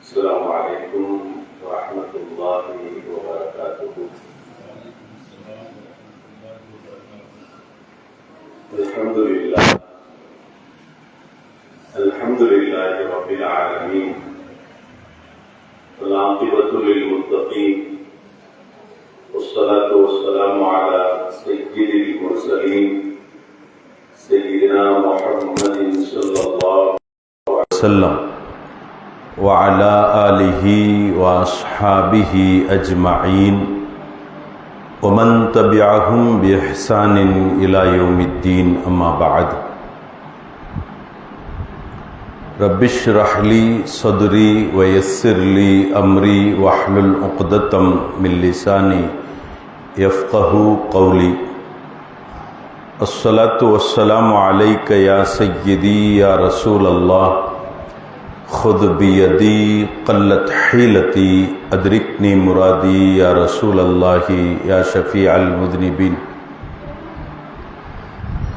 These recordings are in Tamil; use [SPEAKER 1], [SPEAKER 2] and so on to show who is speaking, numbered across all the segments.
[SPEAKER 1] السلام عليكم ورحمة الله وبركاته. الحمد لله رب العالمين، والعاقبة للمتقين، والصلاة والسلام على سيد المرسلين سيدنا محمد صلى الله عليه وسلم وعلى آله وأصحابه أجمعين ومن تبعهم بإحسان إلى يوم الدين. أما بعد، رب اشرح لي صدري ويسر لي أمري واحلل عقدة من لساني يفقهوا قولي. الصلاة والسلام عليك يا سيدي يا رسول الله، خذ بيدي قلت حيلتي أدركني مرادي يا رسول الله يا شفيع المذنبين.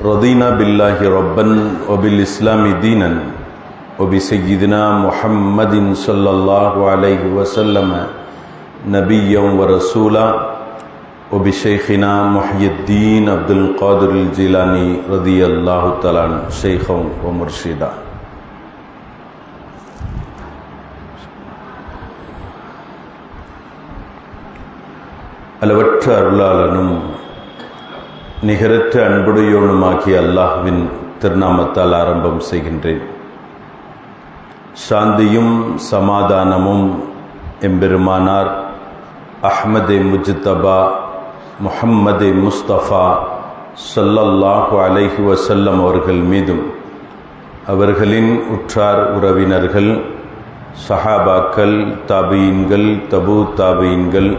[SPEAKER 1] رضينا بالله ربا وبالإسلام دينا وبسيدنا محمد صلى الله عليه وسلم نبيا ورسولا وبشيخنا محي الدين عبد القادر الجيلاني رضي الله تعالى عنه شيخا ومرشدا. அளவற்ற அருளாளனும் நிகரற்ற அன்புடையோனுமாகிய அல்லாஹ்வின் திருநாமத்தால் ஆரம்பம் செய்கின்றேன். சாந்தியும் சமாதானமும் எம்பெருமானார் அஹ்மதே முஜ்தபா முஹம்மதே முஸ்தபா ஸல்லல்லாஹு அலைஹி வஸல்லம் அவர்கள் மீதும், அவர்களின் உற்றார் உறவினர்கள், சஹாபாக்கள், தாபீன்கள், தபு தாபீன்கள்,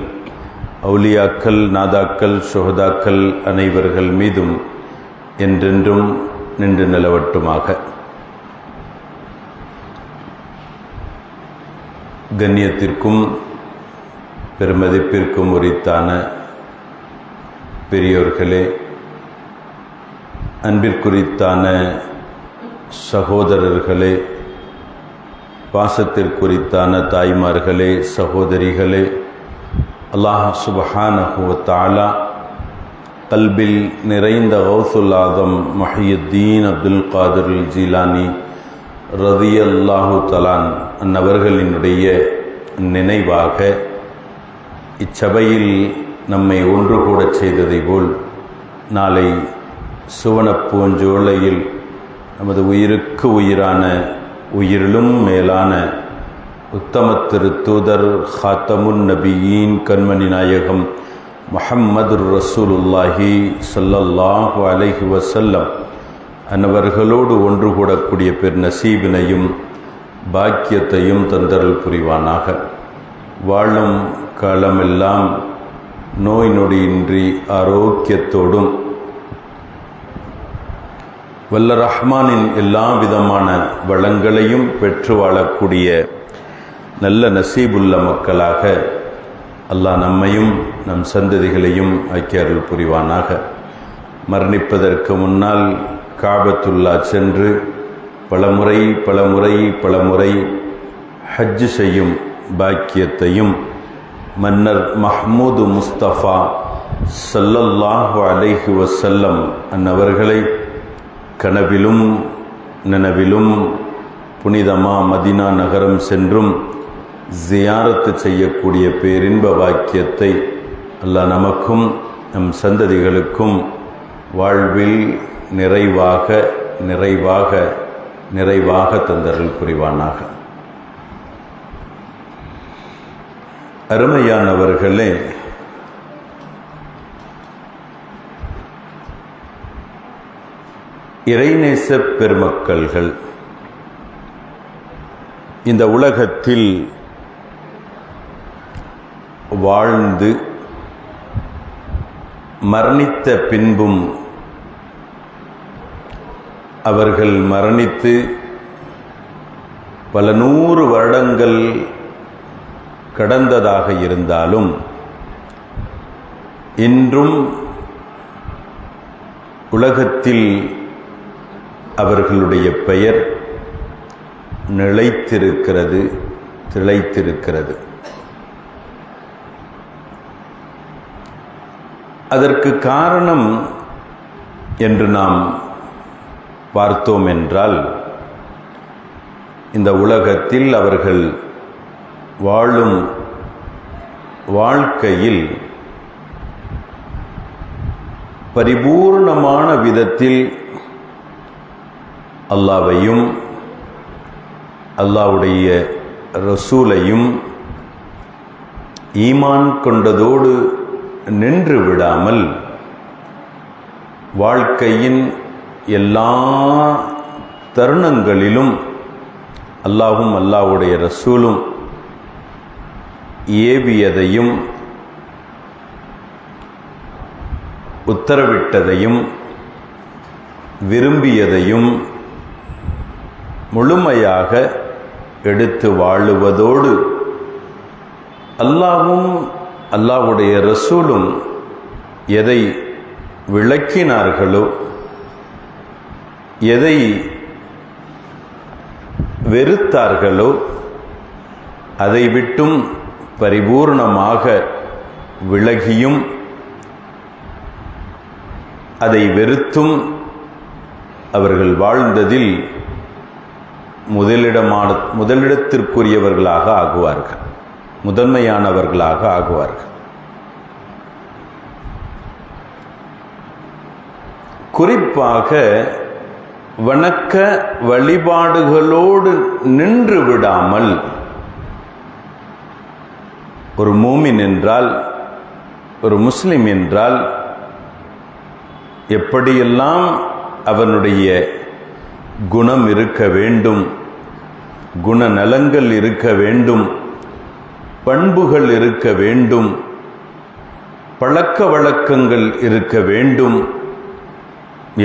[SPEAKER 1] அவுலியாக்கள், நாதாக்கள், சுஹதாக்கள் அனைவர்கள் மீதும் என்றென்றும் நின்று நிலவட்டுமாக. கண்ணியத்திற்கும் பெருமதிப்பிற்கும் உரித்தான பெரியோர்களே, அன்பிற்குரித்தான சகோதரர்களே, பாசத்திற்குரித்தான தாய்மார்களே, சகோதரிகளே, அல்லாஹ் சுப்ஹானஹு வ தஆலா கல்பில் நிறைந்த கௌசுல் ஆதம் முஹியுத்தீன் அப்துல் காதிர் ஜீலானி ரலியல்லாஹு தஆலா அன்னவர்களினுடைய நினைவாக இச்சபையில் நம்மை ஒன்று கூடச் செய்ததை போல் நாளை சுவனப்பூஞ்சோலையில் நமது உயிருக்கு உயிரான, உயிரிலும் மேலான உத்தம திருத்தூதர் ஹாத்தமுன் நபியீன் கண்மணி நாயகம் முஹம்மதுர் ரசூலுல்லாஹி ஸல்லல்லாஹு அலைஹி வஸல்லம் அன்னவர்களோடு ஒன்று கூடக்கூடிய பெரு நசீபினையும் பாக்கியத்தையும் தந்தருள் புரிவானாக. வாழும் காலமெல்லாம் நோய் நொடியின்றி ஆரோக்கியத்தோடும் வல்ல ரஹ்மானின் எல்லா விதமான வளங்களையும் பெற்று வாழக்கூடிய நல்ல நசீபுள்ள மக்களாக அல்லாஹ் நம்மையும் நம் சந்ததிகளையும் ஆக்கியருள் புரிவானாக. மரணிப்பதற்கு முன்னால் காபத்துல்லா சென்று பலமுறை ஹஜ் செய்யும் பாக்கியத்தையும் மன்னர் மஹ்மூது முஸ்தபா ஸல்லல்லாஹு அலைஹி வஸல்லம் அன்னவர்களை கனவிலும் நனவிலும் புனிதமா மதீனா நகரம் சென்றும் ஜியாரத்து செய்யக்கூடிய பேரின்ப பாக்கியத்தை அல்லாஹ் நமக்கும் நம் சந்ததிகளுக்கும் வாழ்வில் நிறைவாக தந்தருள் புரிவானாக. அருமையானவர்களே, இறைநேச பெருமக்கள்கள் இந்த உலகத்தில் வாழ்ந்து மரணித்த பின்பும் அவர்கள் மரணித்து பல 100 வருடங்கள் கடந்ததாக இருந்தாலும் இன்றும் உலகத்தில் அவர்களுடைய பெயர் நிலைத்திருக்கிறது, திளைத்திருக்கிறது. அதற்கு காரணம் என்று நாம் பார்த்தோம் என்றால், இந்த உலகத்தில் அவர்கள் வாழும் வாழ்க்கையில் பரிபூர்ணமான விதத்தில் அல்லாஹ்வையும் அல்லாஹ்வுடைய ரசூலையும் ஈமான் கொண்டதோடு நின்று விடாமல் வாழ்க்கையின் எல்லா தருணங்களிலும் அல்லாஹ்வும் அல்லாஹ்வுடைய ரசூலும் ஏவியதையும் உத்தரவிட்டதையும் விரும்பியதையும் முழுமையாக எடுத்து வாழுவதோடு அல்லாஹ்வும் அல்லாஹ்வுடைய ரசூலும் எதை விளக்கினார்களோ, எதை வெறுத்தார்களோ அதை விட்டும் பரிபூர்ணமாக விலகியும் அதை வெறுத்தும் அவர்கள் வாழ்ந்ததில் முதலிடத்திற்குரியவர்களாக ஆகுவார்கள், முதன்மையானவர்களாக ஆகுவார்கள். குறிப்பாக வணக்க வழிபாடுகளோடு நின்று விடாமல், ஒரு மூமின் என்றால், ஒரு முஸ்லிம் என்றால் எப்படியெல்லாம் அவனுடைய குணம் இருக்க வேண்டும், குணநலங்கள் இருக்க வேண்டும், பண்புகள் இருக்க வேண்டும், பழக்க வழக்கங்கள் இருக்க வேண்டும்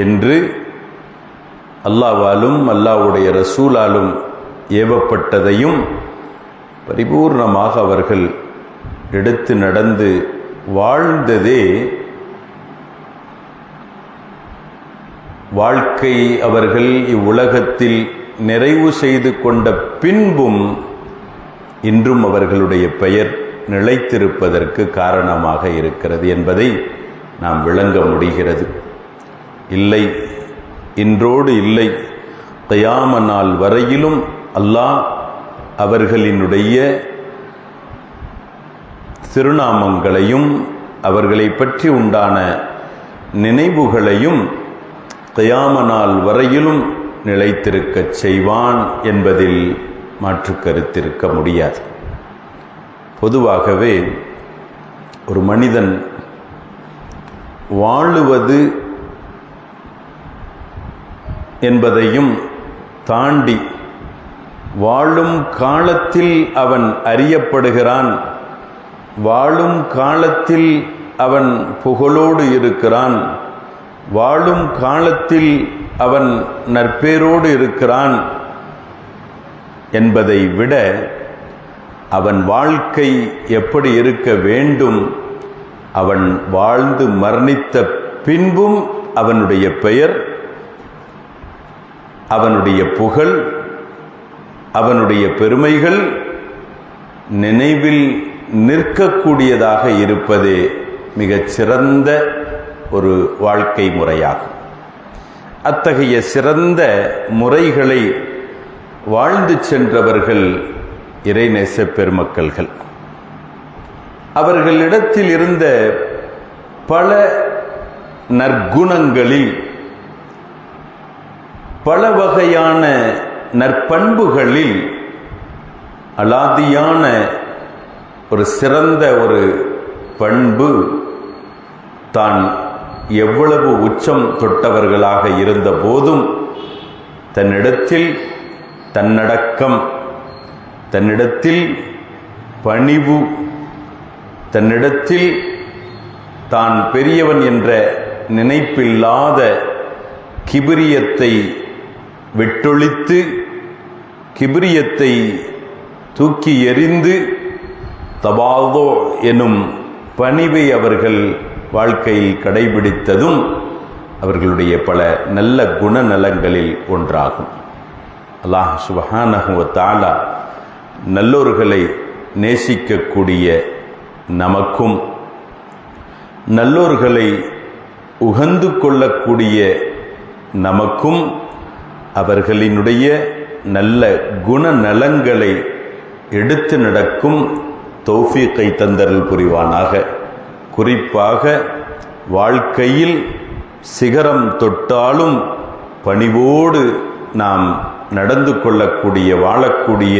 [SPEAKER 1] என்று அல்லாஹ்வாலும் அல்லாஹ்வுடைய ரசூலாலும் ஏவப்பட்டதையும் பரிபூர்ணமாக அவர்கள் எடுத்து நடந்து வாழ்ந்ததே வாழ்க்கை அவர்கள் இவ்வுலகத்தில் நிறைவு செய்து கொண்ட பின்பும் இன்றும் அவர்களுடைய பெயர் நிலைத்திருப்பதற்கு காரணமாக இருக்கிறது என்பதை நாம் விளங்க முடிகிறது. இல்லை, இன்றோடு இல்லை, கியாம நாள் வரையிலும் அல்லாஹ் அவர்களினுடைய திருநாமங்களையும் அவர்களை பற்றி உண்டான நினைவுகளையும் கியாம நாள் வரையிலும் நிலைத்திருக்கச் செய்வான் என்பதில் மாற்று கருத்திருக்க முடியாது. பொதுவாகவே ஒரு மனிதன் வாழுவது என்பதையும் தாண்டி வாழும் காலத்தில் அவன் அறியப்படுகிறான், வாழும் காலத்தில் அவன் புகழோடு இருக்கிறான், வாழும் காலத்தில் அவன் நற்பேரோடு இருக்கிறான் என்பதை விட அவன் வாழ்க்கை எப்படி இருக்க வேண்டும், அவன் வாழ்ந்து மரணித்த பின்பும் அவனுடைய பெயர், அவனுடைய புகழ், அவனுடைய பெருமைகள் நினைவில் நிற்கக்கூடியதாக இருப்பதே மிகச் சிறந்த ஒரு வாழ்க்கை முறையாகும். அத்தகைய சிறந்த முறைகளை வாழ்ந்து சென்றவர்கள் இறைநேச பெருமக்கள்கள். அவர்களிடத்தில் இருந்த பல நற்குணங்களில், பல வகையான நற்பண்புகளில் அலாதியான ஒரு சிறந்த ஒரு பண்பு, தான் எவ்வளவு உச்சம் தொட்டவர்களாக இருந்த போதும் தன்னிடத்தில் தன்னடக்கம், தன்னிடத்தில் பணிவு, தன்னிடத்தில் தான் பெரியவன் என்ற நினைப்பில்லாத கிபிரியத்தை விட்டொழித்து, கிபிரியத்தை தூக்கி எறிந்து தவாதோ எனும் பணிவை அவர்கள் வாழ்க்கையில் கடைபிடித்ததும் அவர்களுடைய பல நல்ல குணநலங்களில் ஒன்றாகும். அல்லாஹ் சுப்ஹானஹு வ தஆலா நல்லோர்களை நேசிக்கக்கூடிய நமக்கும் நல்லோர்களை உகந்து கொள்ளக்கூடிய நமக்கும் அவர்களினுடைய நல்ல குணநலங்களை எடுத்து நடக்கும் தௌஃபீக்கை தந்தருள் புரிவானாக. குறிப்பாக வாழ்க்கையில் சிகரம் தொட்டாலும் பணிவோடு நாம் நடந்து கொள்ளக்கூடிய வாழக்கூடிய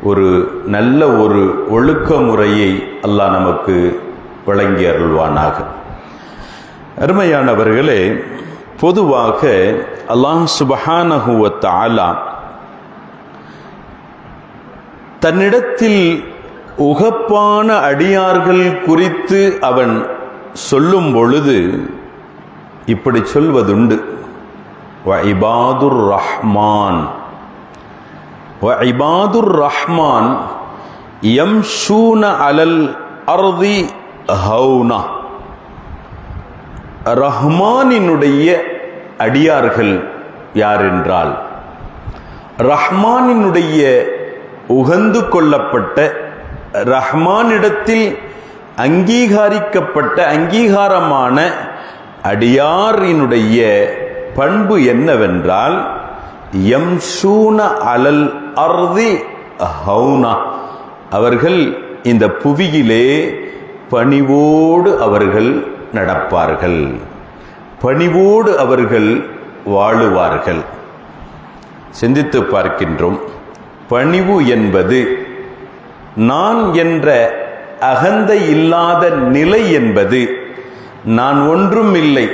[SPEAKER 1] ஒரு நல்ல ஒரு ஒழுக்க முறையை அல்லாஹ் நமக்கு வழங்கி அருள்வானாக. அருமையானவர்களே, பொதுவாக அல்லாஹ் சுப்ஹானஹு வ தஆலா தன்னிடத்தில் உகப்பான அடியார்கள் குறித்து அவன் சொல்லும் பொழுது இப்படி சொல்வதுண்டு, வ இபாதுர் ரஹ்மான் வ இபாதுர் ரஹ்மான் யம்ஷூன அலல் அர்தி ஹௌனா. ரஹ்மானினுடைய அடியார்கள் யாரென்றால், ரஹ்மானினுடைய உகந்து கொள்ளப்பட்ட, ரஹ்மானிடத்தில் அங்கீகரிக்கப்பட்ட அங்கீகாரமான அடியாரினுடைய பண்பு என்னவென்றால், யம்ஷூன அலல் அர்தி ஹௌனா. அவர்கள் இந்த புவியிலே பணிவோடு அவர்கள் நடப்பார்கள், பணிவோடு அவர்கள் வாழுவார்கள். சிந்தித்து பார்க்கின்றோம். பணிவு என்பது நான் என்ற அகந்தை இல்லாத நிலை என்பது, நான் ஒன்றும் இல்லை,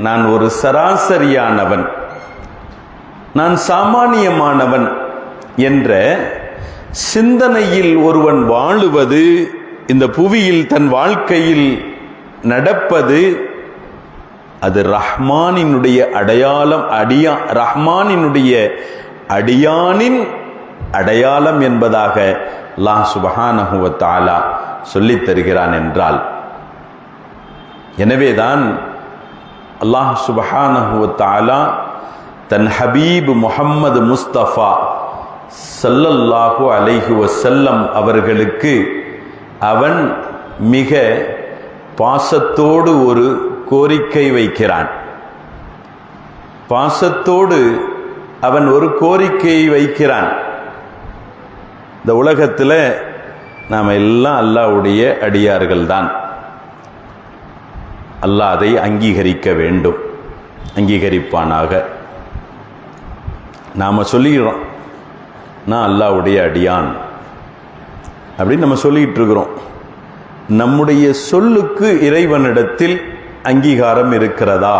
[SPEAKER 1] நான் ஒரு சராசரியானவன், நான் சாமானியமானவன் என்ற சிந்தனையில் ஒருவன் வாழுவது, இந்த புவியில் தன் வாழ்க்கையில் நடப்பது, அது ரஹ்மானினுடைய அடையாளம். ரஹ்மானினுடைய அடியானின் அடையாளம் என்பதாக அல்லாஹ் சுப்ஹானஹு வ தஆலா சொல்லித் தருகிறான் என்றால், எனவேதான் அல்லாஹ் சுப்ஹானஹு வ தஆலா தன் ஹபீப் முஹம்மது முஸ்தபா ஸல்லல்லாஹு அலைஹி வஸல்லம் அவர்களுக்கு அவன் மிக பாசத்தோடு ஒரு கோரிக்கை வைக்கிறான். பாசத்தோடு அவன் ஒரு கோரிக்கையை வைக்கிறான். இந்த உலகத்தில் நாம் எல்லாம் அல்லாஹ்வுடைய அடியார்கள் தான். அல்லாஹ் அதை அங்கீகரிக்க வேண்டும், அங்கீகரிப்பானாக. நாம் சொல்லிக்கிறோம், நான் அல்லாஹ்வுடைய அடியான் அப்படின்னு நம்ம சொல்லிக்கிட்டு இருக்கிறோம். நம்முடைய சொல்லுக்கு இறைவனிடத்தில் அங்கீகாரம் இருக்கிறதா?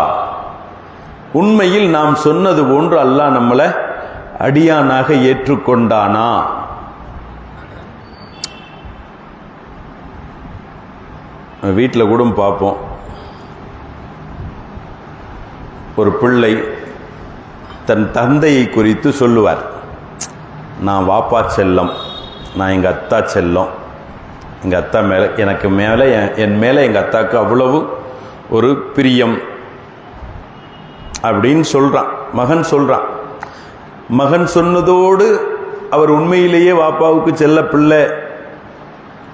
[SPEAKER 1] உண்மையில் நாம் சொன்னது போன்று அல்லாஹ் நம்மளை அடியானாக ஏற்றுக்கொண்டானா? வீட்டில் கூட பார்ப்போம், ஒரு பிள்ளை தன் தந்தையை குறித்து சொல்லுவார், நான் வாப்பா செல்லம், நான் எங்கள் அத்தா செல்லம், எங்கள் அத்தா மேலே எனக்கு மேலே என் மேலே எங்கள் அத்தாவுக்கு அவ்வளவு ஒரு பிரியம் அப்படின்னு சொல்கிறான். மகன் சொல்கிறான். மகன் சொன்னதோடு அவர் உண்மையிலேயே வாப்பாவுக்கு செல்ல பிள்ளை,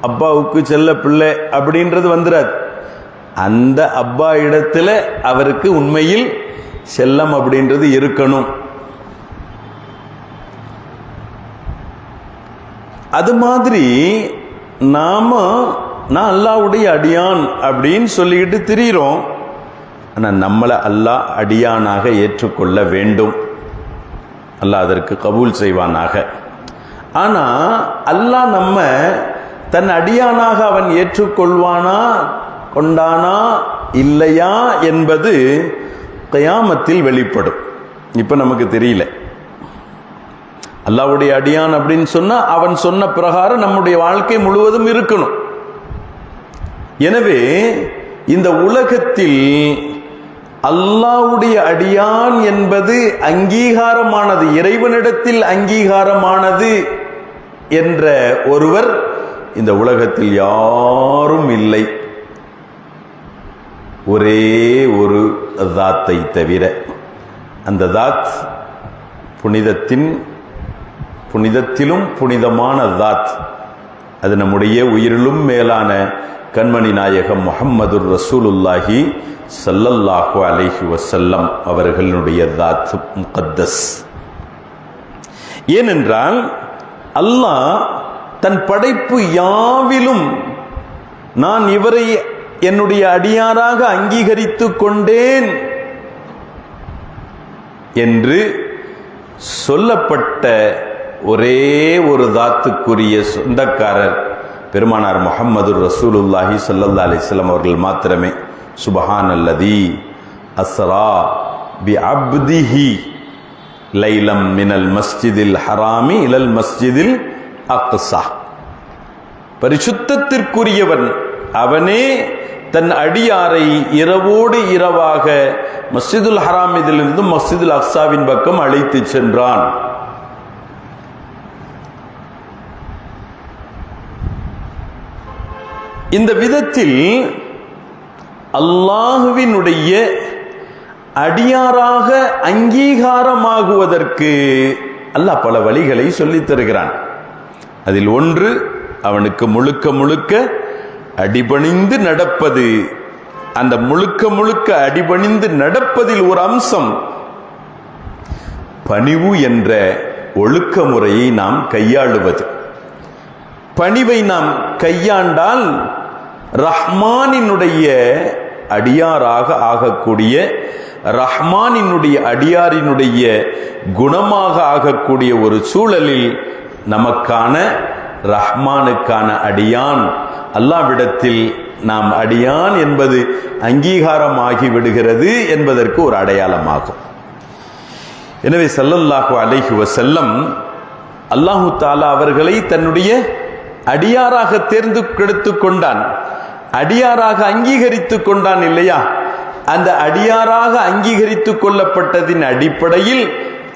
[SPEAKER 1] அப்பாவுக்கு செல்ல பிள்ளை அப்படின்றது வந்துடாது. அந்த அப்பா இடத்துல அவருக்கு உண்மையில் செல்லம் அப்படின்றது இருக்கணும். அது மாதிரி நான் அல்லாஹ்வுடைய அடியான் அப்படின்னு சொல்லிக்கிட்டு திரிகிறோம். ஆனால் நம்மளை அல்லாஹ் அடியானாக ஏற்றுக்கொள்ள வேண்டும். அல்லாஹ் அதற்கு கபூல் செய்வானாக. ஆனால் அல்லாஹ் நம்ம தன் அடியானாக அவன் ஏற்றுக்கொள்வானா, கொண்டானா, இல்லையா என்பது கியாமத்தில் வெளிப்படும். இப்போ நமக்கு தெரியல. அல்லாஹ்வுடைய அடியான் அப்படின்னு சொன்னா அவன் சொன்ன பிரகாரம் நம்முடைய வாழ்க்கை முழுவதும் இருக்கணும். எனவே இந்த உலகத்தில் அல்லாஹ்வுடைய அடியான் என்பது அங்கீகாரமானது, இறைவனிடத்தில் அங்கீகாரமானது என்ற ஒருவர் இந்த உலகத்தில் யாரும் இல்லை, ஒரே ஒரு தாத்தை தவிர. அந்த தாத் புனிதத்தின் புனிதத்திலும் புனிதமான தாத். அது நம்முடைய உயிரிலும் மேலான கண்மணி நாயகம் முஹம்மதுர் ரசூலுல்லாஹி ஸல்லல்லாஹு அலைஹி வஸல்லம் அவர்களுடைய தாத் முகத்தஸ். ஏனென்றால் அல்லாஹ் தன் படைப்பு யாவிலும் நான் இவரை என்னுடைய அடியாராக அங்கீகரித்து கொண்டேன் என்று சொல்லப்பட்ட ஒரே ஒரு தாத்துக்குரிய சொந்தக்காரர் பெருமானார் முஹம்மதுர் ரசூலுல்லாஹி ஸல்லல்லாஹு அலைஹி வஸல்லம் அவர்கள் மாத்திரமே. சுப்ஹானல்லதி அஸ்ரா பி அப்திஹி லைலம் மினல் மஸ்ஜிதில் ஹராமி இலல் மஸ்ஜிதில் அக்ஸா. பரிசுத்தத்திற்குரியவன் அவனே தன் அடியாரை இரவோடு இரவாக மஸ்ஜிதுல் ஹராமிலிருந்து மஸ்ஜிதுல் அக்ஸாவின் பக்கம் அழைத்து சென்றான். இந்த விதத்தில் அல்லாஹுவினுடைய அடியாராக அங்கீகாரமாகுவதற்கு அல்லாஹ் பல வழிகளை சொல்லித் தருகிறான். அதில் ஒன்று அவனுக்கு முழுக்க முழுக்க அடிபணிந்து நடப்பது. அந்த முழுக்க முழுக்க அடிபணிந்து நடப்பதில் ஒரு அம்சம் பணிவு என்ற ஒழுக்க முறையை நாம் கையாளுவது. பணிவை நாம் கையாண்டால் ரஹ்மானினுடைய அடியாராக ஆகக்கூடிய, ரஹ்மானினுடைய அடியாரினுடைய குணமாக ஆகக்கூடிய ஒரு சூழலில் நமக்கான ரஹ்மானுக்கான அடியான் அல்லாஹ்விடத்தில் நாம் அடியான் என்பது அங்கீகாரமாகி விடுகிறது என்பதற்கு ஒரு அடையாளமாகும். எனவே ஸல்லல்லாஹு அலைஹி வஸல்லம் அல்லாஹு தஆலா அவர்களை தன்னுடைய அடியாராக தேர்ந்தெடுத்து கொண்டான், அடியாராக அங்கீகரித்து கொண்டான் இல்லையா? அந்த அடியாராக அங்கீகரித்து கொள்ளப்பட்டதின் அடிப்படையில்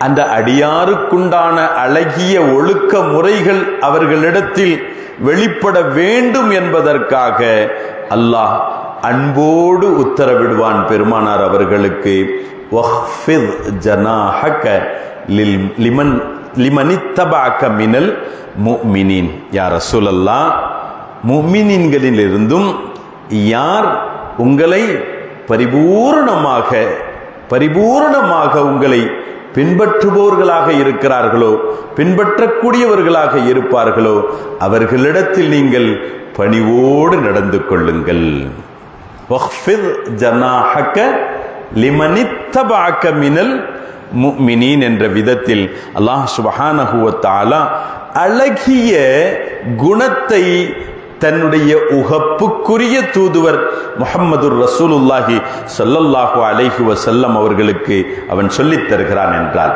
[SPEAKER 1] அந்த அடியாருக்குண்டான அழகிய ஒழுக்க முறைகள் அவர்களிடத்தில் வெளிப்பட வேண்டும் என்பதற்காக அல்லாஹ் அன்போடு உத்தரவிடுவான் பெருமானார் அவர்களுக்கு, வஹ்ஃபித் ஜனாஹக லிமனித்தபஅக மினல் முஃமினீன். யா ரசூலல்லாஹ், முஃமினீன்களிலிருந்தும் யார் உங்களை பரிபூரணமாக உங்களை பின்பற்றுபவர்களாக இருக்கிறார்களோ, பின்பற்றக்கூடியவர்களாக இருப்பார்களோ, அவர்களிடத்தில் நீங்கள் பணிவோடு நடந்து கொள்ளுங்கள். வஹ்ஃபித் ஜனாஹக லிமனித்தபஅக மினல் முஃமினீன் என்ற விதத்தில் அல்லாஹ் சுப்ஹானஹு வ தஆலா அழகிய குணத்தை தன்னுடைய உகப்புக்குரிய தூதுவர் முஹம்மதுர் ரசூலுல்லாஹி ஸல்லல்லாஹு அலைஹி வஸல்லம் அவர்களுக்கு அவன் சொல்லித் தருகிறான் என்றால்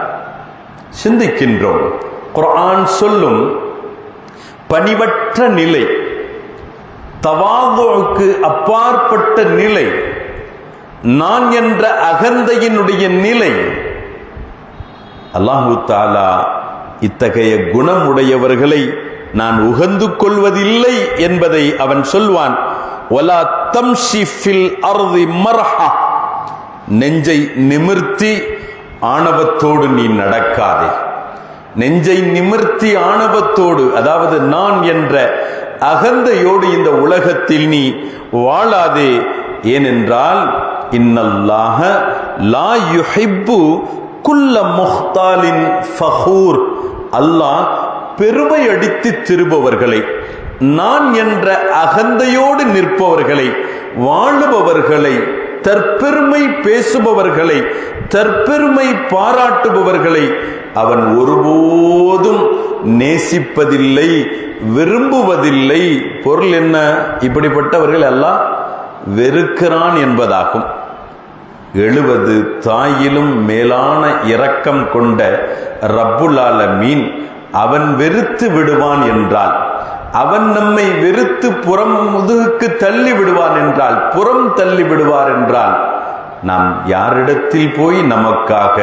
[SPEAKER 1] சிந்திக்கின்றோம். குர்ஆன் சொல்லும் பணிவற்ற நிலை, தவாதுக்கு அப்பாற்பட்ட நிலை, நான் என்ற அகந்தையினுடைய நிலை. அல்லாஹு தஆலா இத்தகைய குணமுடையவர்களை நான் உகந்து கொள்வதில்லை என்பதை அவன் சொல்வான். வலா தம்ஷி ஃபில் அர்தி மர்ஹா, நெஞ்சை நிமிர்த்தி ஆணவத்தோடு நீ நடக்காதே. நெஞ்சை நிமிர்த்தி ஆணவத்தோடு, அதாவது நான் என்ற அகந்தையோடு இந்த உலகத்தில் நீ வாழாதே. ஏனென்றால் இன்னல்லாஹ லா யுஹிப்பு குல்ல முஹ்தாலின் ஃபஹூர், அல்லாஹ் பெருமை அடித்து திருபவர்களை, நான் என்ற அகந்தையோடு நிற்பவர்களை, வாழுபவர்களை, தற்பெருமை பேசுபவர்களை, தற்பெருமை பாராட்டுபவர்களை அவன் ஒருபோதும் நேசிப்பதில்லை, விரும்புவதில்லை. பொருள் என்ன? இப்படிப்பட்டவர்கள் எல்லாம் வெறுக்கிறான் என்பதாகும். 70 தாயிலும் மேலான இரக்கம் கொண்ட ரப்புல் ஆலமீன் அவன் வெறுத்து விடுவான் என்றால், அவன் நம்மை வெறுத்து புறம் முதுகுக்கு தள்ளி விடுவான் என்றால், புறம் தள்ளி விடுவார் என்றால், நாம் யாரிடத்தில் போய் நமக்காக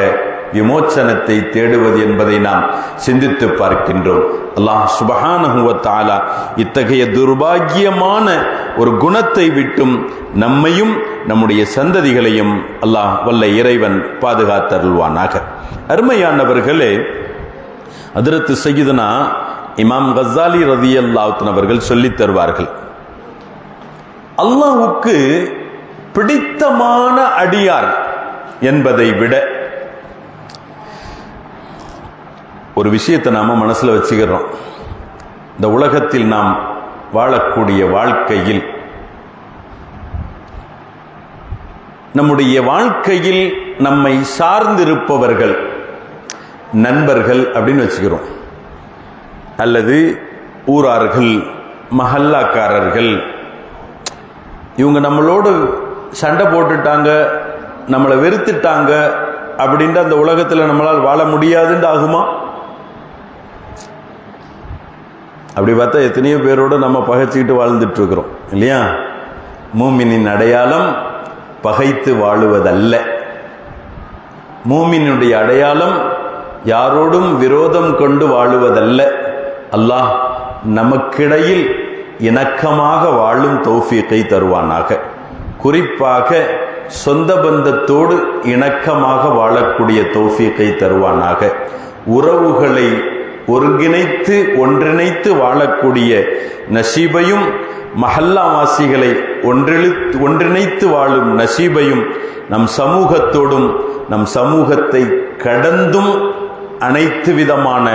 [SPEAKER 1] விமோச்சனத்தை தேடுவது என்பதை நாம் சிந்தித்து பார்க்கின்றோம். அல்லாஹ் சுப்ஹானஹு வ தஆலா இத்தகைய துர்பாக்கியமான ஒரு குணத்தை விட்டும் நம்மையும் நம்முடைய சந்ததிகளையும் அல்லாஹ் வல்ல இறைவன் பாதுகாத்தருள்வானாக. அருமையானவர்களே, ஹஜ்ரத் சய்யிதுனா இமாம் கஸ்ஸாலி ரலியல்லாஹு அன்ஹு அவர்கள் சொல்லித் தருவார்கள், அல்லாஹ்வுக்கு பிடித்தமான அடியார் என்பதை விட ஒரு விஷயத்தை நாம மனசுல வச்சுக்கிறோம். இந்த உலகத்தில் நாம் வாழக்கூடிய வாழ்க்கையில், நம்முடைய வாழ்க்கையில் நம்மை சார்ந்திருப்பவர்கள் நண்பர்கள் அப்படின்னு வச்சுக்கிறோம், அல்லது ஊரார்கள், மஹல்லாக்காரர்கள். இவங்க நம்மளோடு சண்டை போட்டுட்டாங்க, நம்மளை வெறுத்துட்டாங்க அப்படின்ற அந்த உலகத்தில் நம்மளால் வாழ முடியாதுன்னு ஆகுமா? அப்படி பார்த்தா எத்தனையோ பேரோடு நம்ம பகைச்சிக்கிட்டு வாழ்ந்துட்டு இருக்கிறோம் இல்லையா? மூமினின் அடையாளம் பகைத்து வாழுவதல்ல. மூமினுடைய அடையாளம் யாரோடும் விரோதம் கொண்டு வாழுவதல்ல. அல்லாஹ் நமக்கிடையில் இணக்கமாக வாழும் தௌஃபீக்கை தருவானாக. குறிப்பாக சொந்த பந்தத்தோடு இணக்கமாக வாழக்கூடிய தௌஃபீக்கை தருவானாக. உறவுகளை ஒருங்கிணைத்து ஒன்றிணைத்து வாழக்கூடிய நசீபையும், மஹல்லாவாசிகளை ஒன்றிணைத்து வாழும் நசீபையும் நம் சமூகத்தோடும் நம் சமூகத்தை கடந்தும் அனைத்து விதமான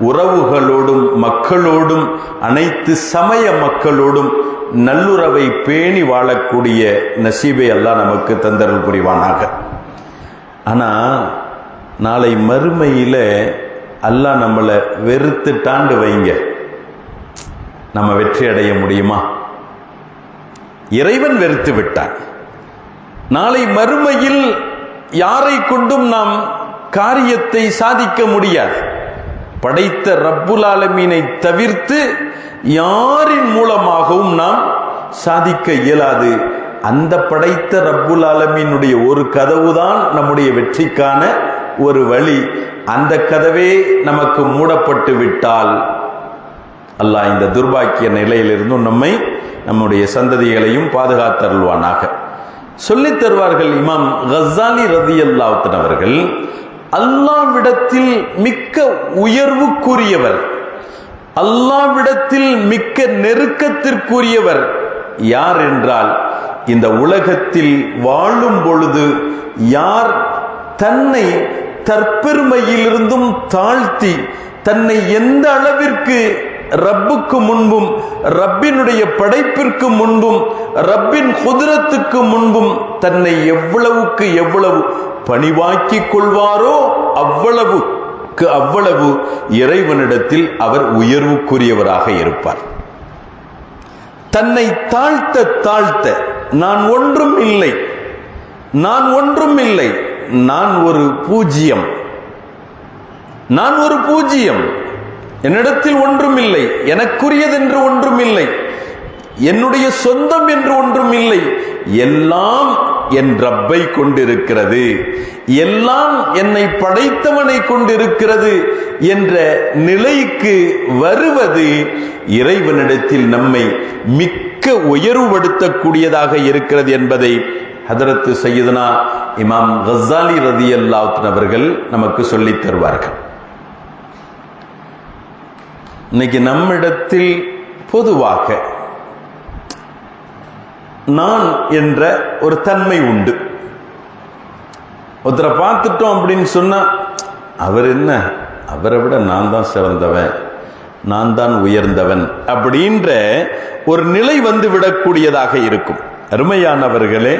[SPEAKER 1] உறவுகளோடும் மக்களோடும் அனைத்து சமய மக்களோடும் நல்லுறவை பேணி வாழக்கூடிய நசீபை அல்லாஹ் நமக்கு தந்தருள் புரிவானாக. ஆனால் நாளை மறுமையில் அல்லாஹ் நம்மளை வெறுத்துட்டாண்டு வைங்க, நம்ம வெற்றி அடைய முடியுமா? இறைவன் வெறுத்து விட்டான். நாளை மறுமையில் யாரை கொண்டும் நாம் காரியத்தை சாதிக்க முடியாது. படைத்த ரப்புல் ஆலமீனை தவிர்த்து யாரின் மூலமாகவும் நாம் சாதிக்க இயலாது. அந்த படைத்த ரப்புல் ஆலமீனுடைய ஒரு கதவுதான் நம்முடைய வெற்றிக்கான ஒரு வழி. அந்த கதவே நமக்கு மூடப்பட்டு விட்டால் அல்லாஹ் இந்த துர்பாக்கிய நிலையிலிருந்தும் நம்மை, நம்முடைய சந்ததிகளையும் பாதுகாத்தருள்வானாக. சொல்லித் தருவார்கள் இமாம் கஸ்ஸாலி ரலியல்லாஹு அன்ஹு அவர்கள், அல்லாஹ்விடத்தில் மிக்க உயர்வுக்குரியவர், அல்லாஹ்விடத்தில் மிக்க நெருக்கத்திற்குரியவர் யார் என்றால், இந்த உலகத்தில் வாழும் பொழுது யார் தன்னை தற்பெருமையிலிருந்தும் தாழ்த்தி, தன்னை எந்த அளவிற்கு ரப்புக்கு முன்பும் ரப்பினுடைய படைப்பிற்கு முன்பும் ரப்பின் குதிரத்துக்கு முன்பும் தன்னை எவ்வளவுக்கு எவ்வளவு பணிவாக்கிக் கொள்வாரோ அவ்வளவுக்கு அவ்வளவு இறைவனிடத்தில் அவர் உயர்வுக்குரியவராக இருப்பார். தன்னை தாழ்த்த தாழ்த்த, நான் ஒன்றும் இல்லை, நான் ஒன்றும் இல்லை, நான் ஒரு பூஜ்யம், நான் ஒரு பூஜ்யம், என்னிடத்தில் ஒன்றும் இல்லை, எனக்குரியதென்று ஒன்றும் இல்லை, என்னுடைய சொந்தம் என்று ஒன்றும் இல்லை, எல்லாம் என் ரப்பை கொண்டிருக்கிறது, எல்லாம் என்னை படைத்தவனை கொண்டிருக்கிறது என்ற நிலைக்கு வருவது இறைவனிடத்தில் நம்மை மிக்க உயர்வுபடுத்தக்கூடியதாக இருக்கிறது என்பதை ஹதரத் சையதுனா இமாம் கஸ்ஸாலி ரலியல்லாஹு அன்ஹு அவர்கள் நமக்கு சொல்லித் தருவார்கள். இன்னைக்கு நம்மிடத்தில் பொதுவாக நான் என்ற ஒரு தன்மை உண்டு. ஒருத்தரை பார்த்துட்டோம் அப்படின்னு சொன்னா, அவர் என்ன, அவரை விட நான் தான் சிறந்தவன், நான் தான் உயர்ந்தவன் அப்படின்ற ஒரு நிலை வந்து விடக்கூடியதாக இருக்கும். அருமையானவர்களே,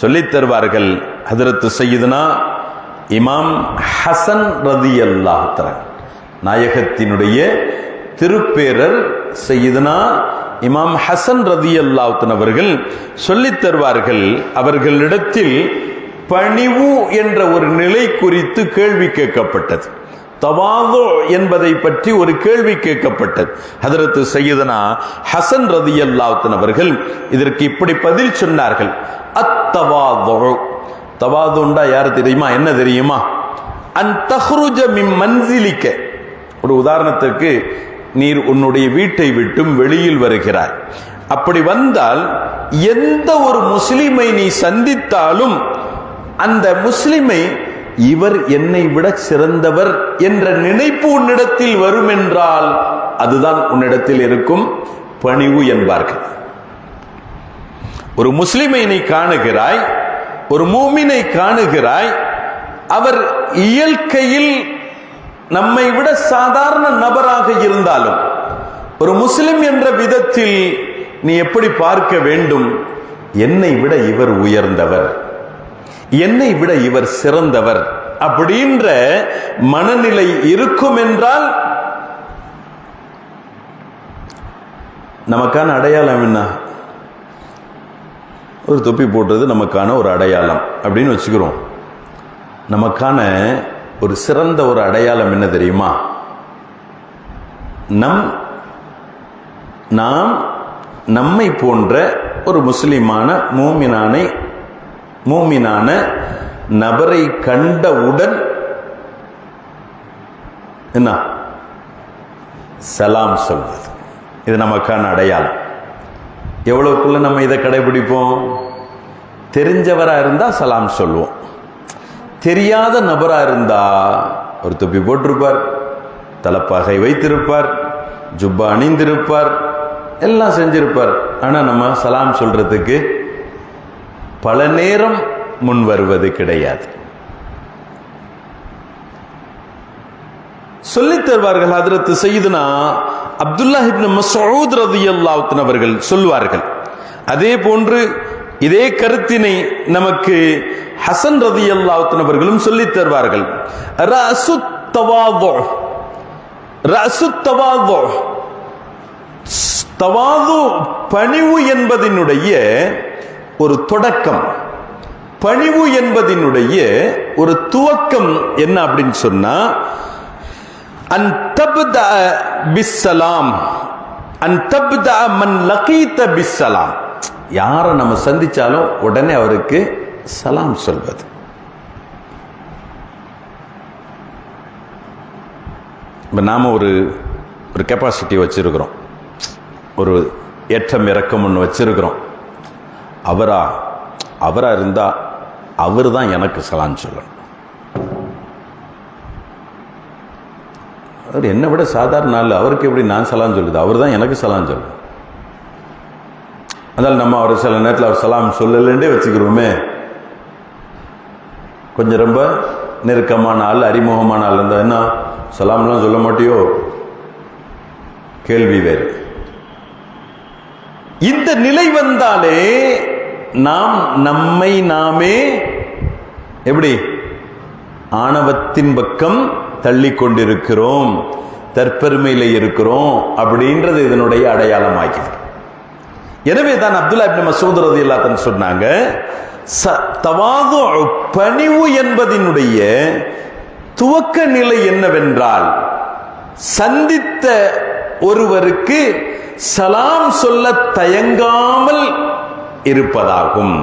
[SPEAKER 1] சொல்லித் தருவார்கள் ஹதரத் சையதுனா இமாம் ஹசன் ரலியல்லாஹு அன்ஹு, நாயகத்தினுடைய திருப்பேரர் சையதுனா இமாம் ஹசன் ரலியல்லாஹு அன்ஹு அவர்கள் சொல்லித் தருவார்கள், அவர்களிடத்தில் பணிவு என்ற ஒரு நிலை குறித்து கேள்வி கேட்கப்பட்டது. தவாது என்பதை பற்றி ஒரு கேள்வி கேட்கப்பட்டது. ஹதரத் சையதுனா ஹசன் ரலியல்லாஹு அன்ஹு அவர்கள் இதற்கு இப்படி பதில் சொன்னார்கள், அத்தவாது, தவாதுண்டா யாரு தெரியுமா, என்ன தெரியுமா? அன் தஹ்ருஜ மின் மன்சிலிக்க, ஒரு உதாரணத்திற்கு நீர் உன்னுடைய வீட்டை விட்டும் வெளியில் வருகிறாய். அப்படி வந்தால் எந்த ஒரு முஸ்லிமை நீ சந்தித்தாலும் அந்த முஸ்லிமை இவர் என்னை விட சிறந்தவர் என்ற நினைப்பு உன்னிடத்தில் வரும் என்றால் அதுதான் உன்னிடத்தில் இருக்கும் பணிவு என்பார்கள். ஒரு முஸ்லிமை நீ காணுகிறாய், ஒரு மூமினை காணுகிறாய், அவர் இயற்கையில் நம்மை விட சாதாரண நபராக இருந்தாலும் ஒரு முஸ்லிம் என்ற விதத்தில் நீ எப்படி பார்க்க வேண்டும்? என்னை விட இவர் உயர்ந்தவர், என்னை விட இவர் சிறந்தவர் அப்படின்ற மனநிலை இருக்கும் என்றால் நமக்கான அடையாளம் என்ன? ஒரு தொப்பி போட்டது நமக்கான ஒரு அடையாளம் அப்படின்னு வச்சுக்கிறோம். நமக்கான ஒரு சிறந்த ஒரு அடையாளம் என்ன தெரியுமா? நாம் நம்மை போன்ற ஒரு முஸ்லிமான மூமினான நபரை கண்டவுடன் என்ன சலாம் சொல்வது. இது நமக்கான அடையாளம். எவ்வளவுக்குள்ள நம்ம இதை கடைபிடிப்போம்? தெரிஞ்சவரா இருந்தா சலாம் சொல்லுவோம். தெரியாத நபரா இருந்தா ஒரு தொப்பி போட்டிருப்பார், தலப்பாகை வைத்திருப்பார், ஜுப்பா அணிந்திருப்பார், எல்லாம் செஞ்சிருப்பார். ஆனா நம்ம சலாம் சொல்றதுக்கு பல நேரம் முன் வருவது கிடையாது. சொல்லித் தருவார்கள். ஹஜ்ரத் சய்யிதுனா அப்துல்லாஹ் இப்னு மஸ்ஊத் ரலியல்லாஹு அன்ஹு அவர்கள் சொல்வார்கள். அதே போன்று இதே கருத்தினை நமக்கு ஹசன் ரலியல்லாஹு அன்ஹு அவர்களும் சொல்லித் தருவார்கள். ரஅசுத் தவாது, தவாது பணிவு என்பதினுடைய ஒரு தொடக்கம், பணிவு என்பதினுடைய ஒரு துவக்கம் என்ன அப்படின்னு சொன்னா, அன் தப்தா பிஸ்ஸலாம், அன் தப்தா மன் லகீத பிஸ்ஸலாம். யாரை நம்ம சந்திச்சாலும் உடனே அவருக்கு சலாம் சொல்வது. இப்போ நாம ஒரு கெப்பாசிட்டி வச்சிருக்கிறோம், ஒரு ஏற்றம் இறக்கம் ஒன்று வச்சிருக்கிறோம். அவரா இருந்தா அவர் தான் எனக்கு சலாம் சொல்லணும். அவர் என்னை விட சாதாரண ஆள், அவருக்கு எப்படி நான் சலாம் சொல்லுது? அவர் தான் எனக்கு சலாம் சொல்லணும். அதனால நம்ம அவர் சில நேரத்தில் அவர் சலாம் சொல்லலண்டே வச்சுக்கிறோமே. கொஞ்சம் ரொம்ப நெருக்கமான ஆள், அறிமுகமான ஆள் இருந்தா என்ன சலாம்லாம் சொல்ல மாட்டியோ? கேள்வி வேறு. இந்த நிலை வந்தாலே நாம் நம்மை நாமே எப்படி ஆணவத்தின் பக்கம் தள்ளி கொண்டிருக்கிறோம், தற்பெருமையில இருக்கிறோம் அப்படின்றது இதனுடைய அடையாளம் ஆகிறது. எனவே தான் அப்துல்லாஹ் இப்னு மஸ்ஊத் ரலியல்லாஹு அன்ஹு சொன்னாங்க, தவாது பணிவு என்பதினுடைய துவக்க நிலை என்னவென்றால் சந்தித்த ஒருவருக்கு சலாம் சொல்ல தயங்காமல் இருப்பதாகும்.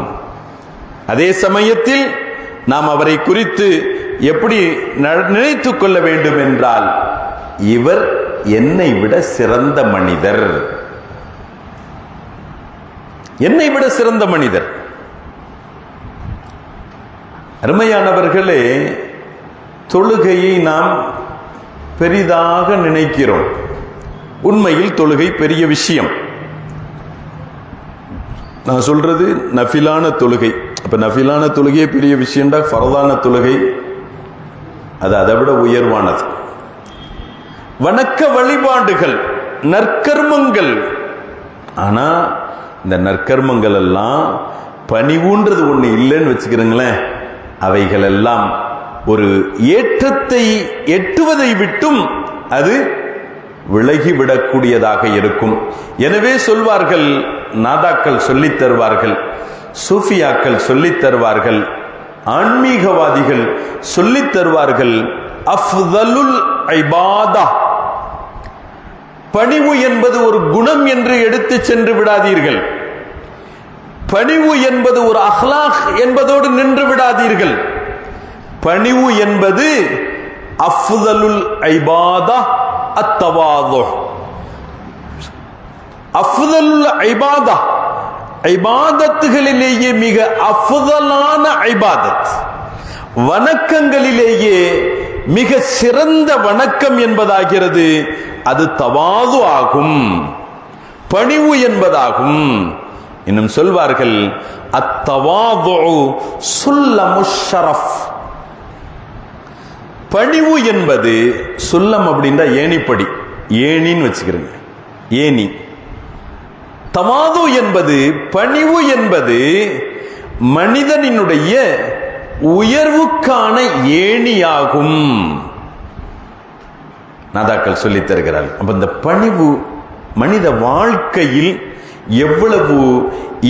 [SPEAKER 1] அதே சமயத்தில் நாம் அவரை குறித்து எப்படி நினைத்துக் கொள்ள வேண்டும் என்றால், இவர் என்னை விட சிறந்த மனிதர், என்னை விட சிறந்த மனிதர். அருமையானவர்களே, தொழுகையை நாம் பெரிதாக நினைக்கிறோம். உண்மையில் தொழுகை பெரிய விஷயம். நான் சொல்றது நஃபிலான தொழுகை. அப்ப நஃபிலான தொழுகையே பெரிய விஷயம்டா, ஃபர்தான தொழுகை அது அதை விட உயர்வானது. வணக்க வழிபாடுகள், நற்கர்மங்கள். ஆனா இந்த நற்கர்மங்கள் எல்லாம் பணிவுன்றது ஒண்ணு இல்லைன்னு வச்சுக்கிறீங்களேன், அவைகள் எல்லாம் ஒரு ஏற்றத்தை எட்டுவதை விட்டும் அது விலகிவிடக்கூடியதாக இருக்கும். எனவே சொல்வார்கள், நாதாக்கள் சொல்லித் தருவார்கள், சூஃபியாக்கள் சொல்லித் தருவார்கள், ஆன்மீகவாதிகள் சொல்லித் தருவார்கள், அஃதலுல் இபாதா, பணிவு என்பது ஒரு குணம் என்று எடுத்து சென்று விடாதீர்கள். பணிவு என்பது ஒரு அஹ்லாக் என்பதோடு நின்று விடாதீர்கள். பணிவு என்பது அஃதலுல் இபாதா அத்தவாது. அஃதலுல் இபாதா, இபாதத்துகளிலேயே மிக அஃதலான இபாதத். வணக்கங்களிலேயே மிக சிறந்த வணக்கம் என்பதாகிறது அது தவாது ஆகும், பணிவு என்பதாகும். இன்னும் சொல்வார்கள், அத்தவாது சுல்லமுஷ் ஷரஃப். பணிவு என்பது, சுல்லம் அப்படின்னா ஏணிப்படி, ஏணின்னு வச்சுக்கிறேங்க, ஏணி. தவாது என்பது, பணிவு என்பது மனிதனினுடைய உயர்வுக்கான ஏணியாகும். நாதாக்கள் சொல்லித் தருகிறார்கள். அப்ப இந்த பணிவு மனித வாழ்க்கையில் எவ்வளவு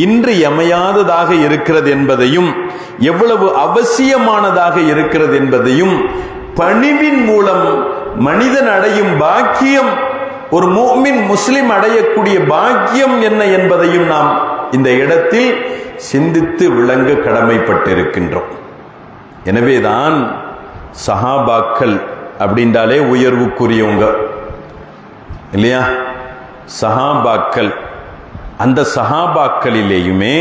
[SPEAKER 1] இன்றியமையாததாக இருக்கிறது என்பதையும், எவ்வளவு அவசியமானதாக இருக்கிறது என்பதையும், பணிவின் மூலம் மனிதன் அடையும் பாக்கியம், ஒரு முஃமின் முஸ்லிம் அடையக்கூடிய பாக்கியம் என்ன என்பதையும் நாம் இந்த இடத்தில் சிந்தித்து விளங்க கடமைப்பட்டிருக்கின்றோம். எனவேதான் சஹாபாக்கள் அப்படின்றாலே உயர்வுக்குரியவங்க இல்லையா? சஹாபாக்கள், அந்த சஹாபாக்களிலேயுமே